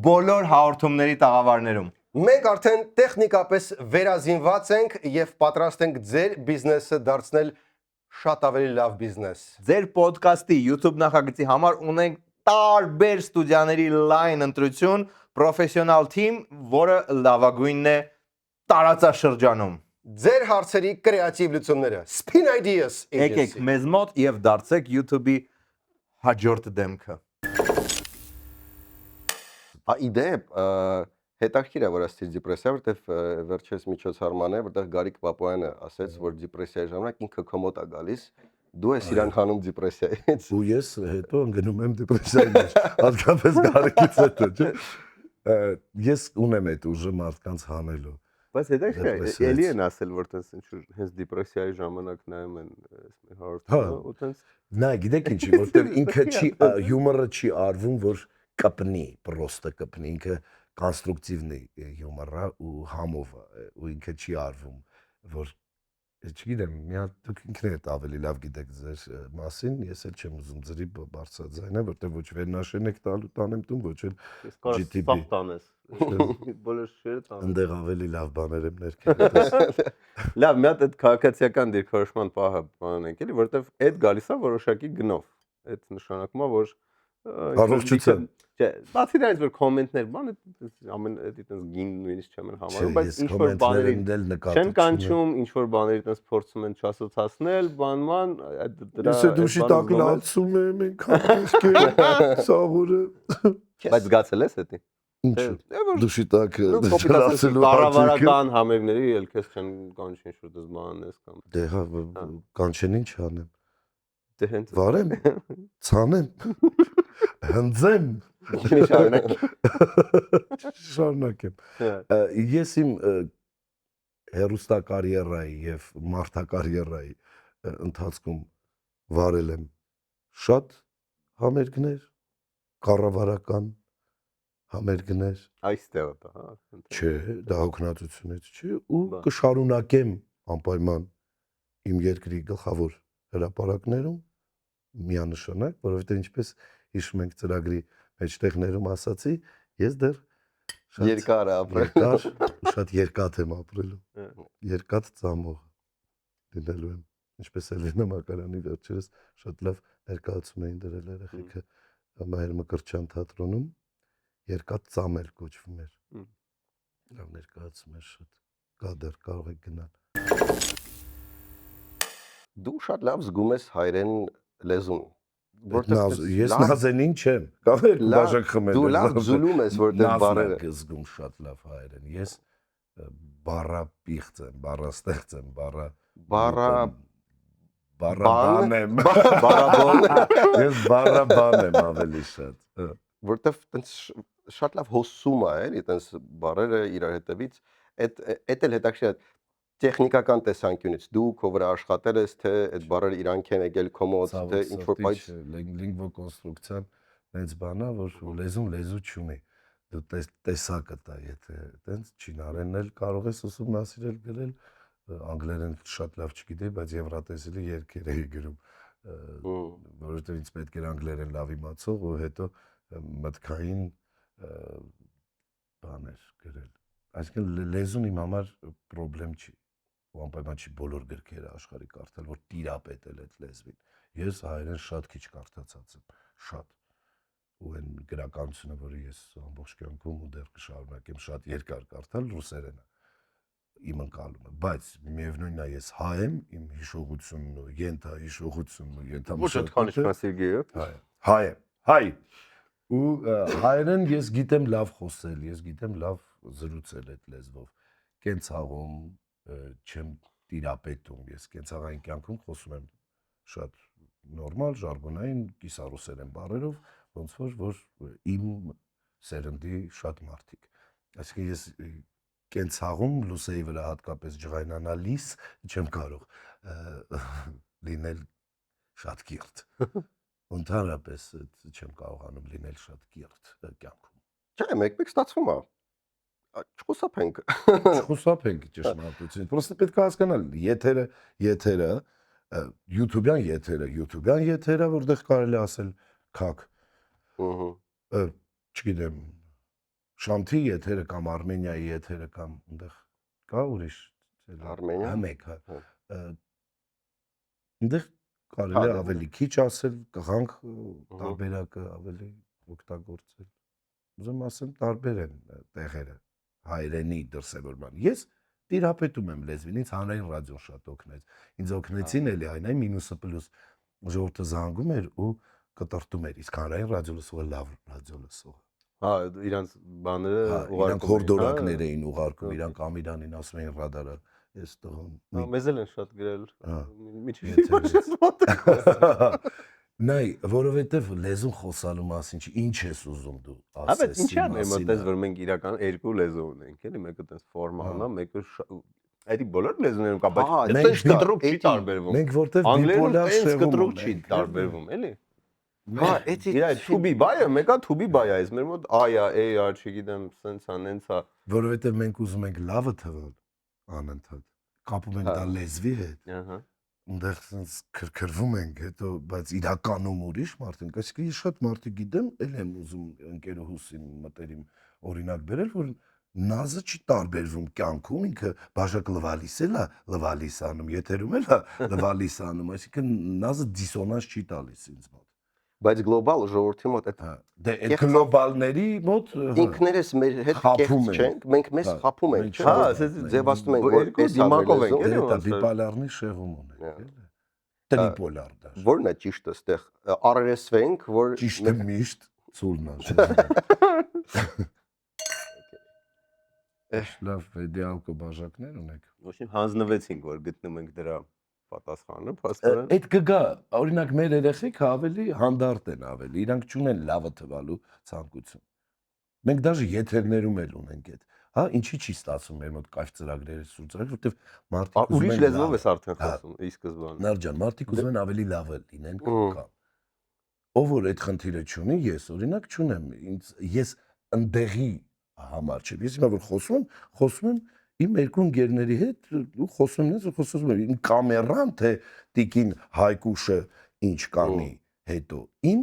բոլոր հաղորդումների տաղավարներում։ Մենք արդեն տեխնիկապես վերազինված ենք եւ պատրաստ ենք ձեր բիզնեսը դարձնել շատ ավելի լավ բիզնես։ Ձեր ոդկասթի YouTube նախագծի համար ունենք տարբեր ստուդիաների լայն ընտրություն, պրոֆեսիոնալ թիմ, որը լավագույնն է տարածաշրջանում։ Ձեր հարցերի կրեատիվ լուծումները Spin Ideas Եկեք Agency։ մեզ մոտ եւ դարձեք YouTube-ի հաջորդ դեմքը։ Իդեպ հետաքրքիր է որ ասեցի դեպրեսիա, որտեվ վերջերս միջոցառման է, որտեղ Գարիկ Պապոյանը ասեց, որ դեպրեսիայի ժամանակ ինքը կոմոդ է գալիս, դու ես իրան հանում դեպրեսիայից։ Ու ես հետո ընկնում եմ դեպրեսիայի մեջ, հատկապես Գարիկից հետո, չէ՞։ Ես ունեմ այդ ուժը մարդկանց հանելու։ Բայց հետաքրքիր է, էլի են ասել, որ տես ինչ-որ հենց դեպրեսիայի ժամանակ նայում են այս հաղորդումը, ու տես Նա գիտեք ինչի, որտեղ ինքը չի հյումորը չի արվում, որ կպնի, պրոստը կպնի, ինքը կոնստրուկտիվնի հյումորը ու համով ու ինքը չի արվում, որ չգիտեմ, մի հատ դուք ինքներդ ավելի լավ գիտեք ձեր մասին, ես էլ չեմ ուզում ձրի բարձրաձայնը, որտեղ ոչ վերնաշեն եք տալու տանեմ տուն, ոչ էլ GTP տանես։ Բոլոր շերը տանես։ ընդեղ ավելի լավ բաներ եմ ներքել։ Լավ, մի հատ այդ քաղաքացիական դիրքորոշման պահը բանենք էլի, որովհետև այդ գալիս է որոշակի գնով։ Այդ նշանակում է, որ Առողջության։ Չէ, բացի դրանից որ կոմենտներ, բան ամեն այդպես գին նույնիսկ չեմ համարում, բայց ինչ որ բաների չեն կանչում, ինչ որ բաների այդպես փորձում են չասոցացնել, բանման, դրա Ես դուշի տակ լացում եմ, ինքան սաղուրը։ Բայց զգացել ես դա։ Ինչ դուշի տակ լացելու կառավարական համերգների ելքես չեն կանչի ինչ որ դες բանես կամ։ Դե հա, կանչեն ինչ անեմ։ Դե հենց Վարեմ, ցանեմ, հնձեմ։ Շարունակեմ։ Ես իմ հերոստա կարիերայի եւ մարդակարիերայի ընթացքում վարել եմ շատ համերգներ, կառավարական համերգներ, այստեղ դա, հա։ չէ, դա հոգնածությունից չի ու կշարունակեմ անպայման իմ երկրի գլխավոր հրապարակներում միանշանակ, որովհետեւ ինչպես հիշում ենք ծրագրի մեջտեղներում ասացի, ես դեռ Երկար ապրել։ շատ երկաթ եմ ապրելու։ Երկաթ ծամող դինելու եմ։ Ինչպես Էլենա Մակարյանի վերջերս շատ լավ ներկայացում էին դրել երեխեքը Մայր Մկրտչյան թատրոնում երկաթ ծամեր կոչվում էր։ Լավ ներկայացում էր շատ։ Կա դեռ կարող եք գնալ։ Դու շատ լավ զգում ես հայերեն լեզուն։ Ես նազենին չեմ։ Կարող եք բաժակ խմել։ Դու լավ զուլում ես, որտեղ բառերը զգում շատ լավ հայերեն։ Ես բառապիղծ եմ, բառաստեղծ եմ, բառաբան եմ։ Բարաբոն։ Ես բառաբան եմ ավելի շատ։ Որտեղ տենց շատ լավ հոսում է, էլի, տենց բառերը իրար հետևից, այդ էլ հետաքրքիր է տեխնիկական տեսանկյունից դու քո վրա աշխատել ես թե այդ բառերը իրանք են եկել կոմոդ թե ինչ որ բայց լինգվոկոնստրուկցիան այնց բան է որ լեզուն լեզու չունի դու տեսակը տա եթե տենց չինարենն էլ կարող ես ուսումնասիրել գրել անգլերեն շատ լավ չգիտեի բայց եվրատեսիլի երկեր էի գրում որովհետև ինձ պետք էր անգլերեն լավ իմացող ու հետո մտքային բաներ գրել այսինքն լեզուն իմ համար խնդրեմ չի ու անպայման չի բոլոր գրքերը աշխարհի կարդալ, որ տիրապետել այդ լեզվին։ Ես հայերեն շատ քիչ կարդացած եմ, շատ։ Ու այն գրականությունը, որը ես ամբողջ կյանքում ու դեռ կշարունակեմ շատ երկար կարդալ, ռուսերենը իմ ընկալումը, բայց միևնույնն է ես հայ եմ, իմ հիշողությունն ու յենթա հիշողությունն ու յենթա Ոչ այդքան ինչքան Սերգեյը։ հայ եմ, հայ։ Ու հայերեն ես գիտեմ լավ խոսել, ես գիտեմ լավ զրուցել այդ լեզվով։ Կենցաղում չեմ տիրապետում, ես կենցաղային կյանքում խոսում եմ շատ նորմալ, ժարգոնային, կիսարուսերեն բառերով, ոնց որ իմ սերնդի շատ մարդիկ։ Այսինքն ես կենցաղում լուսեի վրա հատկապես ջղայնանալիս չեմ կարող լինել շատ կիրթ։ Ընդհանրապես չեմ կարողանում լինել շատ կիրթ կյանքում։ Չէ, մեկ-մեկ ստացվում է։ Չխուսափենք։ Չխուսափենք ճշմարտությունից։ Պրոստը պետք է հասկանալ, եթերը, YouTube-յան եթերը, որտեղ կարելի ասել քակ։ Չգիտեմ, Շանթի եթերը կամ Արմենիայի եթերը կամ այնտեղ կա ուրիշ Արմենիա։ մեկ, հա։ Այնտեղ կարելի է ավելի քիչ ասել, կղանք տարբերակը ավելի օգտագործել։ Ուզում ասեմ, տարբեր են տեղերը հայերենի դրսևորման։ Ես տիրապետում եմ լեզվին, ինձ հանրային ռադիոն շատ օգնեց։ Ինձ օգնեցին էլի այն մինուսը պլյուս ժողովուրդը զանգում էր ու կտրտում էր, իսկ հանրային ռադիո լսողը լավ ռադիո լսողը։ Հա, իրանց բաները Իրանք հորդորակներ էին ուղարկում, իրանք Ամիրանին ասում էին ռադարը, այս տղան։ Մեզ էլ են շատ գրել։ Նայ, որովհետև լեզուն խոսալու մասին չի, ինչ ես ուզում դու ասես։ Բայց ինչի՞ անեմ, այդպես որ մենք իրական երկու լեզու ունենք, էլի, մեկը տես ֆորմալն է, մեկը այդի բոլոր լեզուներում կա, բայց այդպես կտրուկ չի տարբերվում։ Մենք որտեվ բիպոլար շեղում կտրուկ չի տարբերվում, էլի։ Հա, էդի թուբի բայը, մեկը թուբի բայ է, մեր մոտ այա, էյա, չգիտեմ, սենց է, նենց է։ Որովհետև մենք ուզում ենք լավը թվալ անընդհատ։ Կապում ենք դա լեզվի հետ։ Ահա։ Այնտեղ սենց քրքրվում ենք, հետո բայց իրականում ուրիշ մարդիկ, այսինքն ես շատ մարդիկ գիտեմ, ել եմ ուզում ընկերուհուսին մտերիմ օրինակ բերել, որ նազը չի տարբերվում կյանքում, ինքը բաժակ լվալիս էլ է, լվալիս անում, եթերում էլ է, լվալիս անում, այսինքն նազը դիսոնանս չի տալիս ինձ մոտ։ Բայց գլոբալ ժողովրդի մոտ այդ Դե այդ գլոբալների մոտ ինքներս մեր հետ կեղծ չենք, մենք մեզ խափում ենք, Հա, ձևացնում ենք, որ երկու դիմակով ենք, էլի։ դա բիպոլարնի շեղում ունենք, էլի։ Տրիպոլար դա։ որն է ճիշտը ստեղ RRSV-ենք, որ Ճիշտը միշտ ցուրն է։ Լավ, իդեալ կբաժակներ ունեք։ Ոչինչ հանձնվեցինք, որ գտնում ենք դրա պատասխանը, փաստորեն։ Այդ կգա, օրինակ մեր երեխեքը ավելի հանդարտ են ավելի, իրանք չունեն լավը թվալու ցանկություն։ Մենք դաժե եթերներում էլ ունենք այդ, հա, ինչի չի ստացվում մեր մոտ կայֆ ծրագրերը սուրճ, որտեվ մարդիկ Ուրիշ լեզվով ես արդեն խոսում, ի սկզբանե։ Նարջան, մարդիկ ուզում են ավելի լավը լինեն կան։ Ով որ այդ խնդիրը չունի, ես օրինակ չունեմ, ես ընդեղի համար չէ։ Ես հիմա որ խոսում եմ իմ երկու ընկերների հետ ու խոսում եմ, խոսում եմ իմ կամերան թե տիկին Հայկուշը ինչ կանի հետո իմ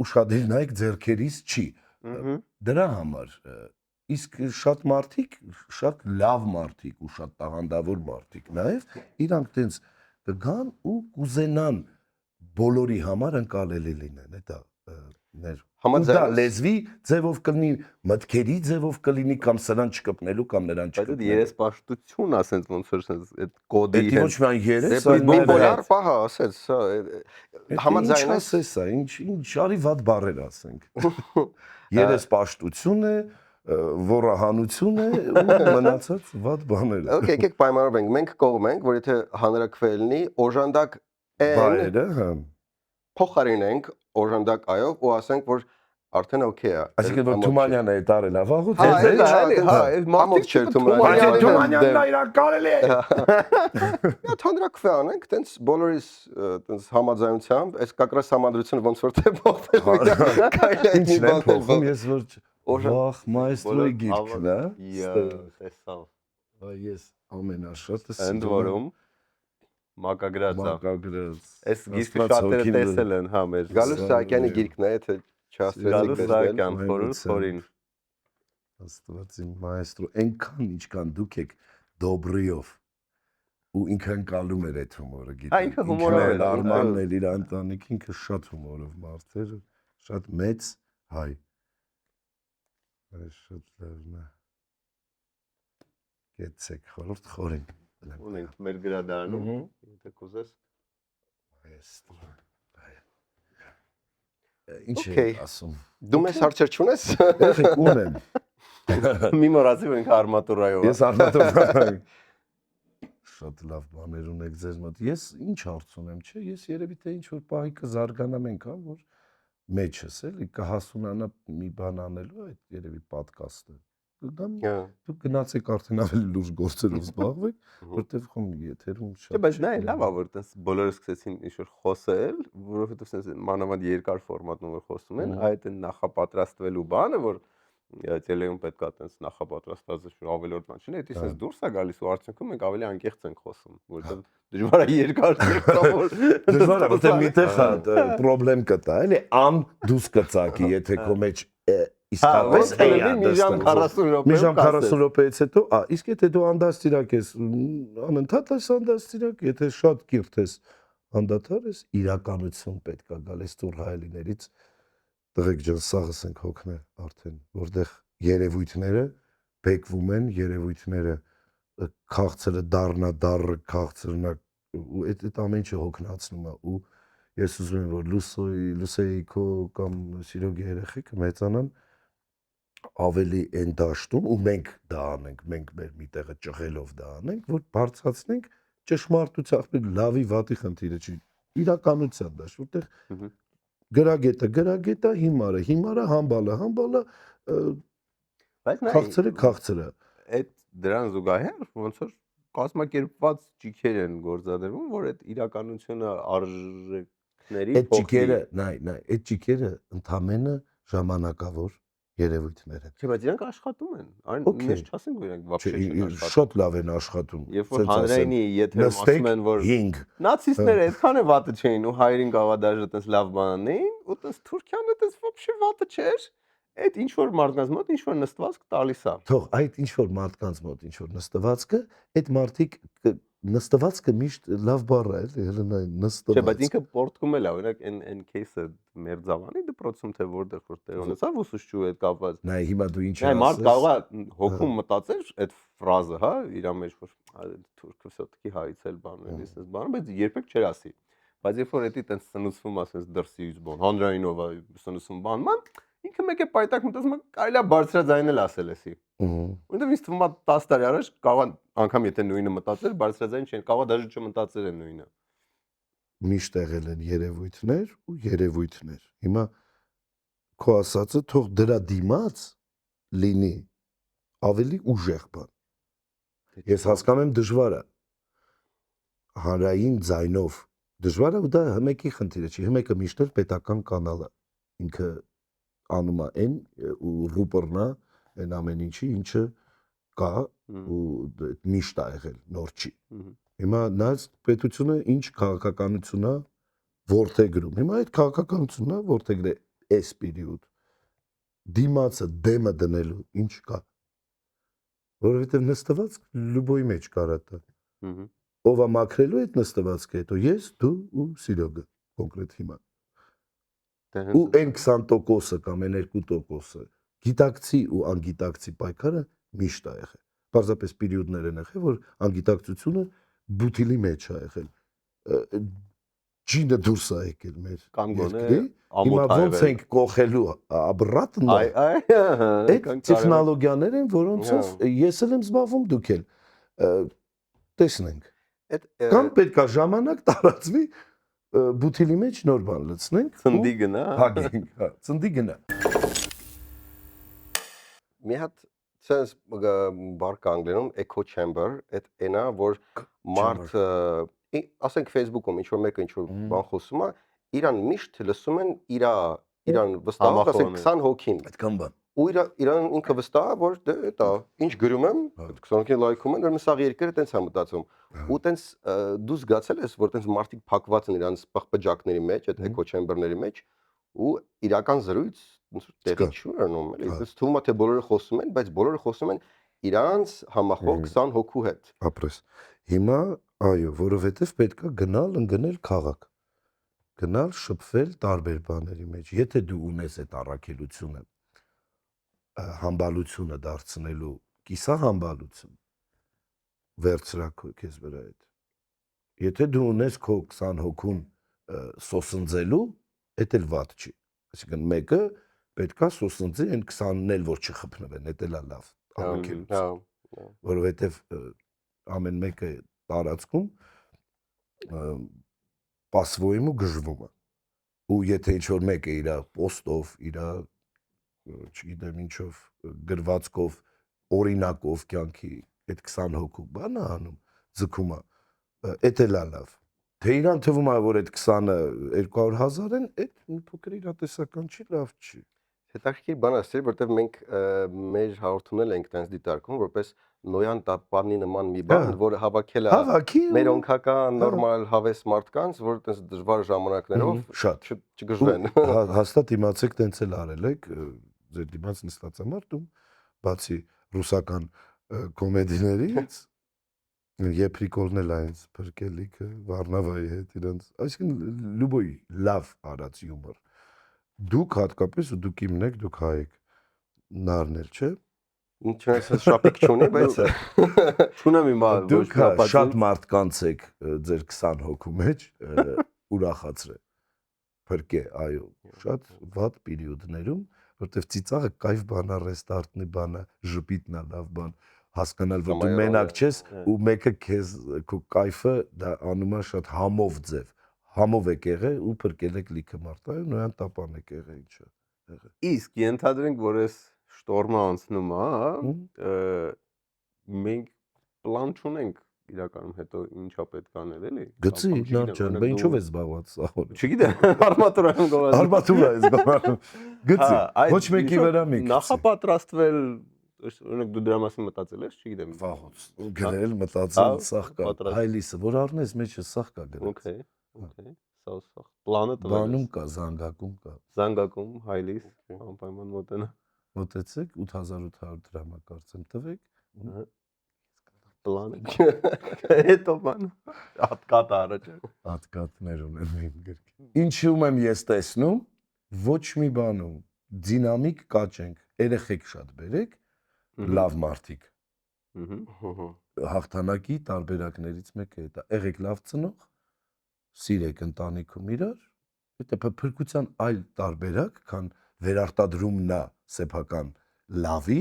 ուշադիր նայեք ձեռքերից չի դրա համար իսկ շատ մարդիկ շատ լավ մարդիկ ու շատ տաղանդավոր մարդիկ նաև իրանք տենց կգան ու կուզենան բոլորի համար ընկալելի լինեն դա ներ Համաձայն լեզվի ձևով կլինի, մտքերի ձևով կլինի կամ սրան չկպնելու կամ նրան չկպնելու։ Բայց երեսպաշտություն ասենց ոնց որ այդ կոդի հետ։ Ոչ միայն երես, այլ բիպոլար պահա ասեց, սա համաձայն ասես սա, ինչ արի վատ բառեր ասենք։ Երեսպաշտություն է, ոռահանություն է ու մնացած վատ բաներ։ Okay, եկեք պայմանավորենք, մենք կողմ ենք, որ եթե հանրակրվել լինի, օժանդակ բայերը, հա։ Փոխարինենք օժանդակ այով ու ասենք, որ արդեն օքեյ է։ Այսինքն որ Թումանյանը է տարել ավաղուց, հա, մարդիկ չէր Թումանյանն է իրան կարելի է։ Նա հանրակրվե անենք, տենց բոլորիս տենց համաձայնությամբ, այս կակրաս համադրությունը ոնց որ թե փոխվել է։ Ինչն է փոխում, ես որ վախ մայստրոյի գիրքն է։ Տեսավ։ Ես ամենաշատը ընդ որում մակագրածա։ Մակագրած։ Այս գիրքը շատերը տեսել են, հա, մեր Գալուս Սահակյանի գիրքն է, եթե չհասցրեցիք Սահակյան, խորին։ Աստված իմ մայստրո, այնքան ինչքան դուք եք դոբրիով ու ինքը ընկալում էր այդ հումորը, գիտեք։ Հա, ինքը հումորով էր, Արմանն էր իր ընտանիքը, ինքը շատ հումորով մարդ էր, շատ մեծ հայ։ Այս շատ լավն է։ Գեցեք խորհուրդ խորին։ Ունենք մեր գրադարանում, եթե կուզես։ Ինչ է ասում։ Դու մեզ հարցեր չունես։ Եղեք ունեմ։ Մի մոռացի որ ինքը արմատուրայով։ Ես արմատուրայով։ Շատ լավ բաներ ունեք ձեզ մոտ։ Ես ինչ հարց ունեմ, չէ՞, ես երևի թե ինչ որ պահի կզարգանամ այնքան, որ մեջս էլի կհասունանա մի բան անելու այդ երևի պոդքասթը։ Դուք գնացեք արդեն ավելի լուրջ գործերով զբաղվեք, որտեղ խոմ եթերում շատ։ Չէ, բայց նա է լավ է որ տես բոլորը սկսեցին ինչ-որ խոսել, որովհետև sense մանավանդ երկար ֆորմատում որ խոսում են, այդ են նախապատրաստվելու բանը, որ տելեում պետքա տես նախապատրաստած ինչ ավելորդ բան չունի, դա sense դուրս է գալիս ու արդյունքում մենք ավելի անկեղծ ենք խոսում, որովհետև դժվար է երկար խոսալ։ Դժվար է, որտեղ միտեղ պրոբլեմ կտա, էլի ան դուս կծակի, եթե քո մեջ իսկապես ոնց էյա լինի մի ժամ 40 րոպե։ մի ժամ 40 րոպեից հետո, իսկ եթե դու անդաստիրակ ես, անընդհատ ես անդաստիրակ, եթե շատ կիրթ ես, անդադար ես, իրականություն պետք է գալ այս ծուր հայելիներից, տղեկ ջան, սաղս ենք հոգնել արդեն, որտեղ երևույթները բեկվում են, երևույթները քաղցրը դառնա դառը քաղցրնա ու այդ ամեն ինչը հոգնածնում է ու ես ուզում եմ որ լուսեի քո կամ սիրոգի երեխեքը մեծանան ավելի են դաշտում ու մենք դա անենք, մենք մեր մի տեղը ճղելով դա անենք, որ բարձրացնենք ճշմարտության, լավի վատի խնդիրը չի, իրականության դաշտ, որտեղ գրագետը հիմարը, համբալը, Բայց քաղցրը այդ դրան զուգահեռ ոնց որ կազմակերպված ճիքեր են գործադրվում, որ այդ իրականությունը արժեքների այդ ճիքերը, այդ ճիքերը ընդամենը ժամանակավոր երևույթներ են։ Չէ, բայց իրանք աշխատում են։ Այն մեզ չասենք, որ իրանք вообще չեն աշխատում։ Շատ լավ են աշխատում։ Երբ որ հանրայինի եթերում ասում են, որ 5 նացիստները այդքան է վատը չէին ու հայերին գավա դաժե այդպես լավ բան էին, ու այդպես Թուրքիան այդպես вообще վատը չէր։ Այդ ինչ որ մարդկանց մոտ ինչ որ նստվածք տալիս է։ Թող այդ ինչ որ մարդկանց մոտ ինչ որ նստվածքը, այդ մարդիկ նստվածքը միշտ լավ բառ է, էլի, հելնային նստված։ Չէ, բայց ինքը պորտկում էլ է, օրինակ այն кейսը Մերձավանի դպրոցում թե որտեղ որ տեղ ունեցավ ուսուցչու հետ կապված։ Նայ հիմա դու ինչ ասես։ Մարդ կարող է հոգում մտածել այդ ֆրազը, հա, իր մեջ որ թուրքը все-таки հայից էլ բան է, այսպես բան, բայց երբեք չէր ասի։ Բայց երբ որ էդի տենց սնուցվում ասես դրսից բան, հանրայինով է սնուցում բան, ինքը մեկ է պայտակ մտածում է կարելի է բարձրաձայնել ասել էսի։ Որտեվ ինձ թվում է 10 տարի առաջ կարող անգամ եթե նույնը մտածել, բարձրաձայն չեն, կարող դաժե չմտածել են նույնը։ Միշտ եղել են երևույթներ ու երևույթներ։ Հիմա քո ասածը թող դրա դիմաց լինի ավելի ուժեղ բան։ Ես հասկանում եմ դժվար է հանրային ձայնով դժվար է ու դա հմեկի խնդիրը չի։ Հմեկը միշտ էլ պետական կանալ է։ Ինքը անում է այն ու ռուպորնա այն ամեն ինչի ինչը կա ու միշտ է եղել նոր չի։ Հիմա նայած պետությունը ինչ քաղաքականություն է ворթեգրում։ Հիմա այդ քաղաքականությունն է ворթեգրե այս պերիոդ դիմացը դեմը դնելու ինչ կա։ Որովհետև նստված լուբոյի մեջ կարա տա։ Ով է մաքրելու այդ նստվածքը հետո ես դու ու Սիրոգը կոնկրետ հիմա։ Ու այն 20%-ը կամ այն 2%-ը գիտակցի ու անգիտակցի պայքարը միշտ է եղել։ Պարզապես պերիոդներ են եղել, որ անգիտակցությունը բութիլի մեջ է եղել։ Ջինը դուրս է եկել մեր երկրի։ Հիմա ոնց ենք կողելու աբրատն է։ Այդ տեխնոլոգիաներ են, որոնցով ես էլ եմ զբաղվում, դուք էլ տեսնենք։ Կամ պետք է ժամանակ տարածվի բութիլի մեջ նոր բան լցնենք։ Ծնդի գնա։ Հագենք, հա, ծնդի գնա։ Մի հատ sense բար կա անգլերեն echo chamber, այդ այնա որ մարդ ասենք Facebook-ում ինչ որ մեկը ինչ որ բան խոսում է, իրան միշտ լսում են իրան վստահ ասենք 20 հոգին։ Այդքան բան։ Ու իրան ինքը վստահ է որ դա ինչ գրում եմ, 20 հոգին լայքում են, որ մսաղ երկրը տենց է մտածում։ Ու տենց դու զգացել ես որ տենց մարդիկ փակված են իրանց պղպջակների մեջ, այդ echo chamber-ների մեջ ու իրական զրույց տեղի չունենում, էլի։ Դες թվում է թե բոլորը խոսում են, բայց բոլորը խոսում են իրանց համախոհ 20 հոգու հետ։ Ապրես։ Հիմա այո, որովհետև պետքա գնալ ընկնել քաղաք։ Գնալ շփվել տարբեր բաների մեջ։ Եթե դու ունես այդ առաքելությունը համբալությունը դարձնելու կիսահամբալություն վերցրակո քեզ վրա այդ։ Եթե դու ունես քո 20 հոգուն սոսնձելու, դա էլ վատ չի։ Այսինքն մեկը պետքա սոսնձի այն 20-ն էլ որ չխփնվեն, դա էլ է լավ առաքելություն։ Որովհետև ամեն մեկը տարածքում պասվոյում ու գժվում է։ Ու եթե ինչ որ մեկը իր պոստով, իր չգիտեմ ինչով, գրվածքով, օրինակով կյանքի այդ 20 հոգու բանը անում, ձգում է, դա էլ է լավ։ Թե իրան թվում է որ այդ 20-ը 200,000 են, այդ մի փոքր իրատեսական չի, լավ չի։ Հետաքրքիր բան ասել, որտեղ մենք մեր հաղորդումներ ենք տենց դիտարկում, որպես նոյան տապանի նման մի բան, որը հավաքել է մեր օնքական նորմալ հավես մարդկանց, որ տենց դժվար ժամանակներով շատ չգժվեն։ Հաստատ իմացեք տենց էլ արել եք, ձեր դիմաց նստած եմ արտում, բացի ռուսական կոմեդիներից, եփրիկորն էլ այնց փրկելիքը Վարնավայի հետ իրենց, այսինքն լուբոյ լավ արած հյումոր։ Դուք հատկապես ու դուք իմն եք, դուք հայ եք, նարնել, չէ՞։ Ինչպես շապիկ չունի, բայց Չունեմ իմ Դուք շատ մարդկանց եք ձեր 20 հոգու մեջ ուրախացրել։ Փրկե, այո, շատ վատ պերիոդներում, որտեվ ծիծաղը կայֆ բան է, ռեստարտնի բան է, ժպիտն է լավ բան, հասկանալ, որ դու մենակ չես ու մեկը քեզ քո կայֆը դա անում է շատ համով ձև։ Համով եք եղել ու փրկել եք լիքը մարդ, այո, նոյան տապան եք եղել ինչը։ Իսկ ենթադրենք, որ այս շտորմը անցնում է, մենք պլան չունենք իրականում հետո ինչա պետք անել, էլի։ Գցի, նարչան, բա ինչով ես զբաղված սախորը։ Չգիտեմ, արմատուրայում գովազդ։ Արմատուրա ես զբաղվում։ Գցի, ոչ մեկի վրա մի գցի։ Նախապատրաստվել, օրինակ դու դրա մասին մտածել ես, չգիտեմ։ Վաղուց գրել, մտածել, սախ կա։ Հայլիսը, որ առնես մեջը սախ կա գրել։ Okay, okay։ Սա պլանը տվել։ Բանում կա, զանգակում կա։ Զանգակում, հայլիս, անպայման մոտենա։ Մոտեցեք 8800 դրամա կարծեմ տվեք։ Պլանը։ Հետո բան։ Հատկատ առաջ։ Հատկատներ ունեմ իմ գրքի։ Ինչու եմ ես տեսնում, ոչ մի բանում դինամիկ կաճենք, երեխեք շատ բերեք, լավ մարդիկ։ Հաղթանակի տարբերակներից մեկը է դա։ Եղեք լավ ծնող, սիրեք ընտանիքում իրար, դա փրկության այլ տարբերակ, քան վերարտադրումն է սեփական լավի,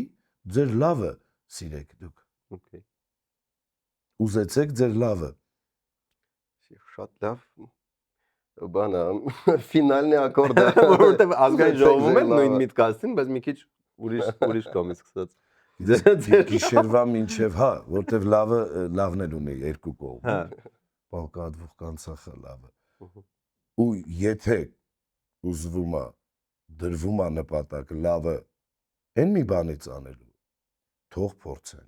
ձեր լավը սիրեք դուք։ Okay։ Ուզեցեք ձեր լավը։ շատ լավ բանա ֆինալնի ակորդը, Որովհետև ազգային ժողովում էլ նույն միտքը ասին, բայց մի քիչ ուրիշ կողմից սկսած։ Գիշերվա մինչև, հա, որտեվ լավն էլ ունի երկու կողմ։ Հա։ Պալկադվող կանցախը լավը։ Ու եթե ուզվում է, դրվում է նպատակ լավը այն մի բանից անելու, թող փորձեն։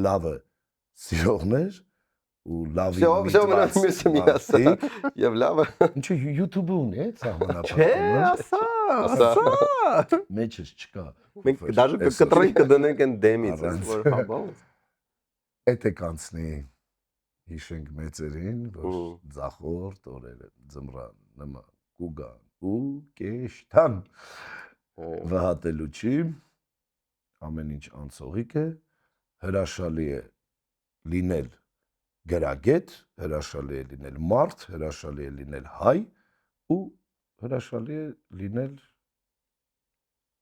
Լավը սիրողներ ու լավի միասին եւ լավը ինչու YouTube-ը ունի է սահմանափակ։ Չէ, ասա։ Մեջս չկա։ Մենք դաժե կտրենք կդնենք այն դեմից, որ հա բա։ Էդ է կանցնի հիշենք մեծերին, որ ձախորդ օրերը ձմռան նման կուգան ու կեշտան վհատելու չի ամեն ինչ անցողիկ է հրաշալի է լինել գրագետ, հրաշալի է լինել մարդ, հրաշալի է լինել հայ ու հրաշալի է լինել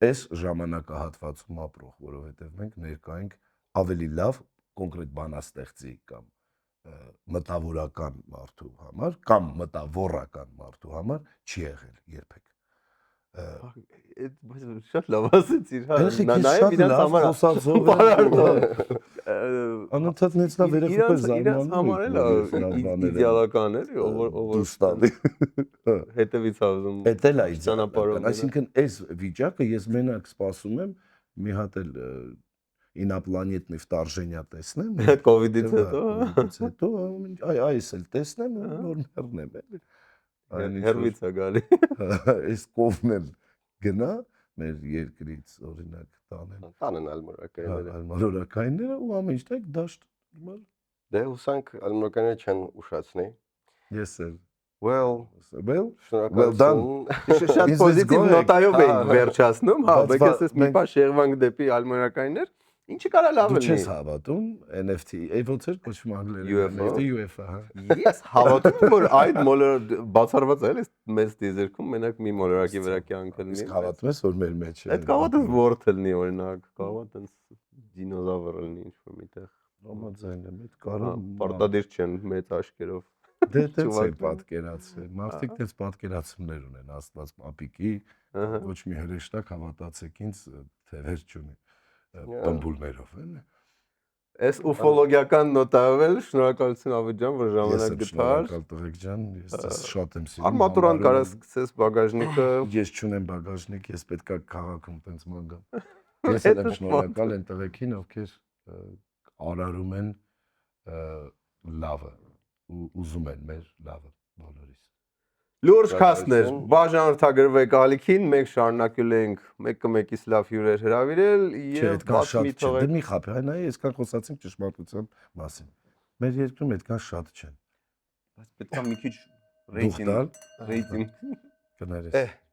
այս ժամանակահատվածում ապրող, որովհետև մենք ներկա ենք ավելի լավ կոնկրետ բանաստեղծի կամ մտավորական մարդու համար կամ մտավորական մարդու համար չի եղել երբեք։ Շատ լավ ասեցիր, հա։ Նաև իրենց համար խոսածով անընդհատ նեցնա վերախոպես իրենց համար էլ իդեալական էլի, ով ստալի հետևից ավզում։ Էդ էլ է ճանապարհով։ Այսինքն այս վիճակը ես մենակ սպասում եմ մի հատ էլ ինապլանետնի վտարժենյա տեսնեմ կոവിഡից հետո այս էլ տեսնեմ ու նոր մեռնեմ էլի հերվից է գալի այս կողմն էլ գնա մեր երկրից օրինակ տանեն ալմորակայինները ալմորակայինները ու ամեն ինչ տակ դաշտ դե հուսանք ալմորակայինները չեն ուշացնի ես էլ well done շատ պոզիտիվ նոտայով ենք վերջացնում հա բայց ես մի բան շեղվանք դեպի ալմորակայիններ ինչի կարա լավ լինի։ Դու չես հավատում NFT, ոնց էր կոչվում անգլերեն NFT UFO, հա։ Ես հավատում եմ որ այդ մոլորակը բացառված է, էլի մեծ դիզերքում մենակ մի մոլորակի վրա կյանքը լինի։ Իսկ հավատում ես որ մեր մեջ է։ Այդ կավատը որթ լինի օրինակ, կավատը դինոզավր լինի ինչ-որ միտեղ։ Համաձայն եմ, այդ կարող պարտադիր չեն մեծ աշկերով։ Դե դες է պատկերացրել։ Մարդիկ դες պատկերացումներ ունեն Աստված պապիկի, ոչ մի հրեշտակ հավատացեք ինձ թևեր չունի։ Բամբուլներով էլի։ Այս ուֆոլոգիական նոտայով էլ շնորհակալություն Ավետ ջան, որ ժամանակ գտար։ Շնորհակալ տղեկ ջան, ես ձեզ շատ եմ սիրում։ Արմատուրան կարաս սկսես բագաժնիկը։ Ես չունեմ բագաժնիկ, ես պետքա քաղաքում տենց ման գամ։ Ես եմ շնորհակալ են տղեկին, ովքեր արարում են լավը ու ուզում են մեր լավը բոլորիս։ Լուրջ քասներ, բաժանորդագրվեք ալիքին, մենք շարունակել ենք մեկը մեկից լավ հյուրեր հրավիրել Չէ, եւ այդքան շատ մի չեն։ Դե թողեք։ մի խափի, այ նայ, այսքան խոսացինք ճշմարտության մասին։ Մեր երկրում այդքան շատ չեն։ Բայց պետք է մի քիչ Դուխտալ ռեյտինգ կներես։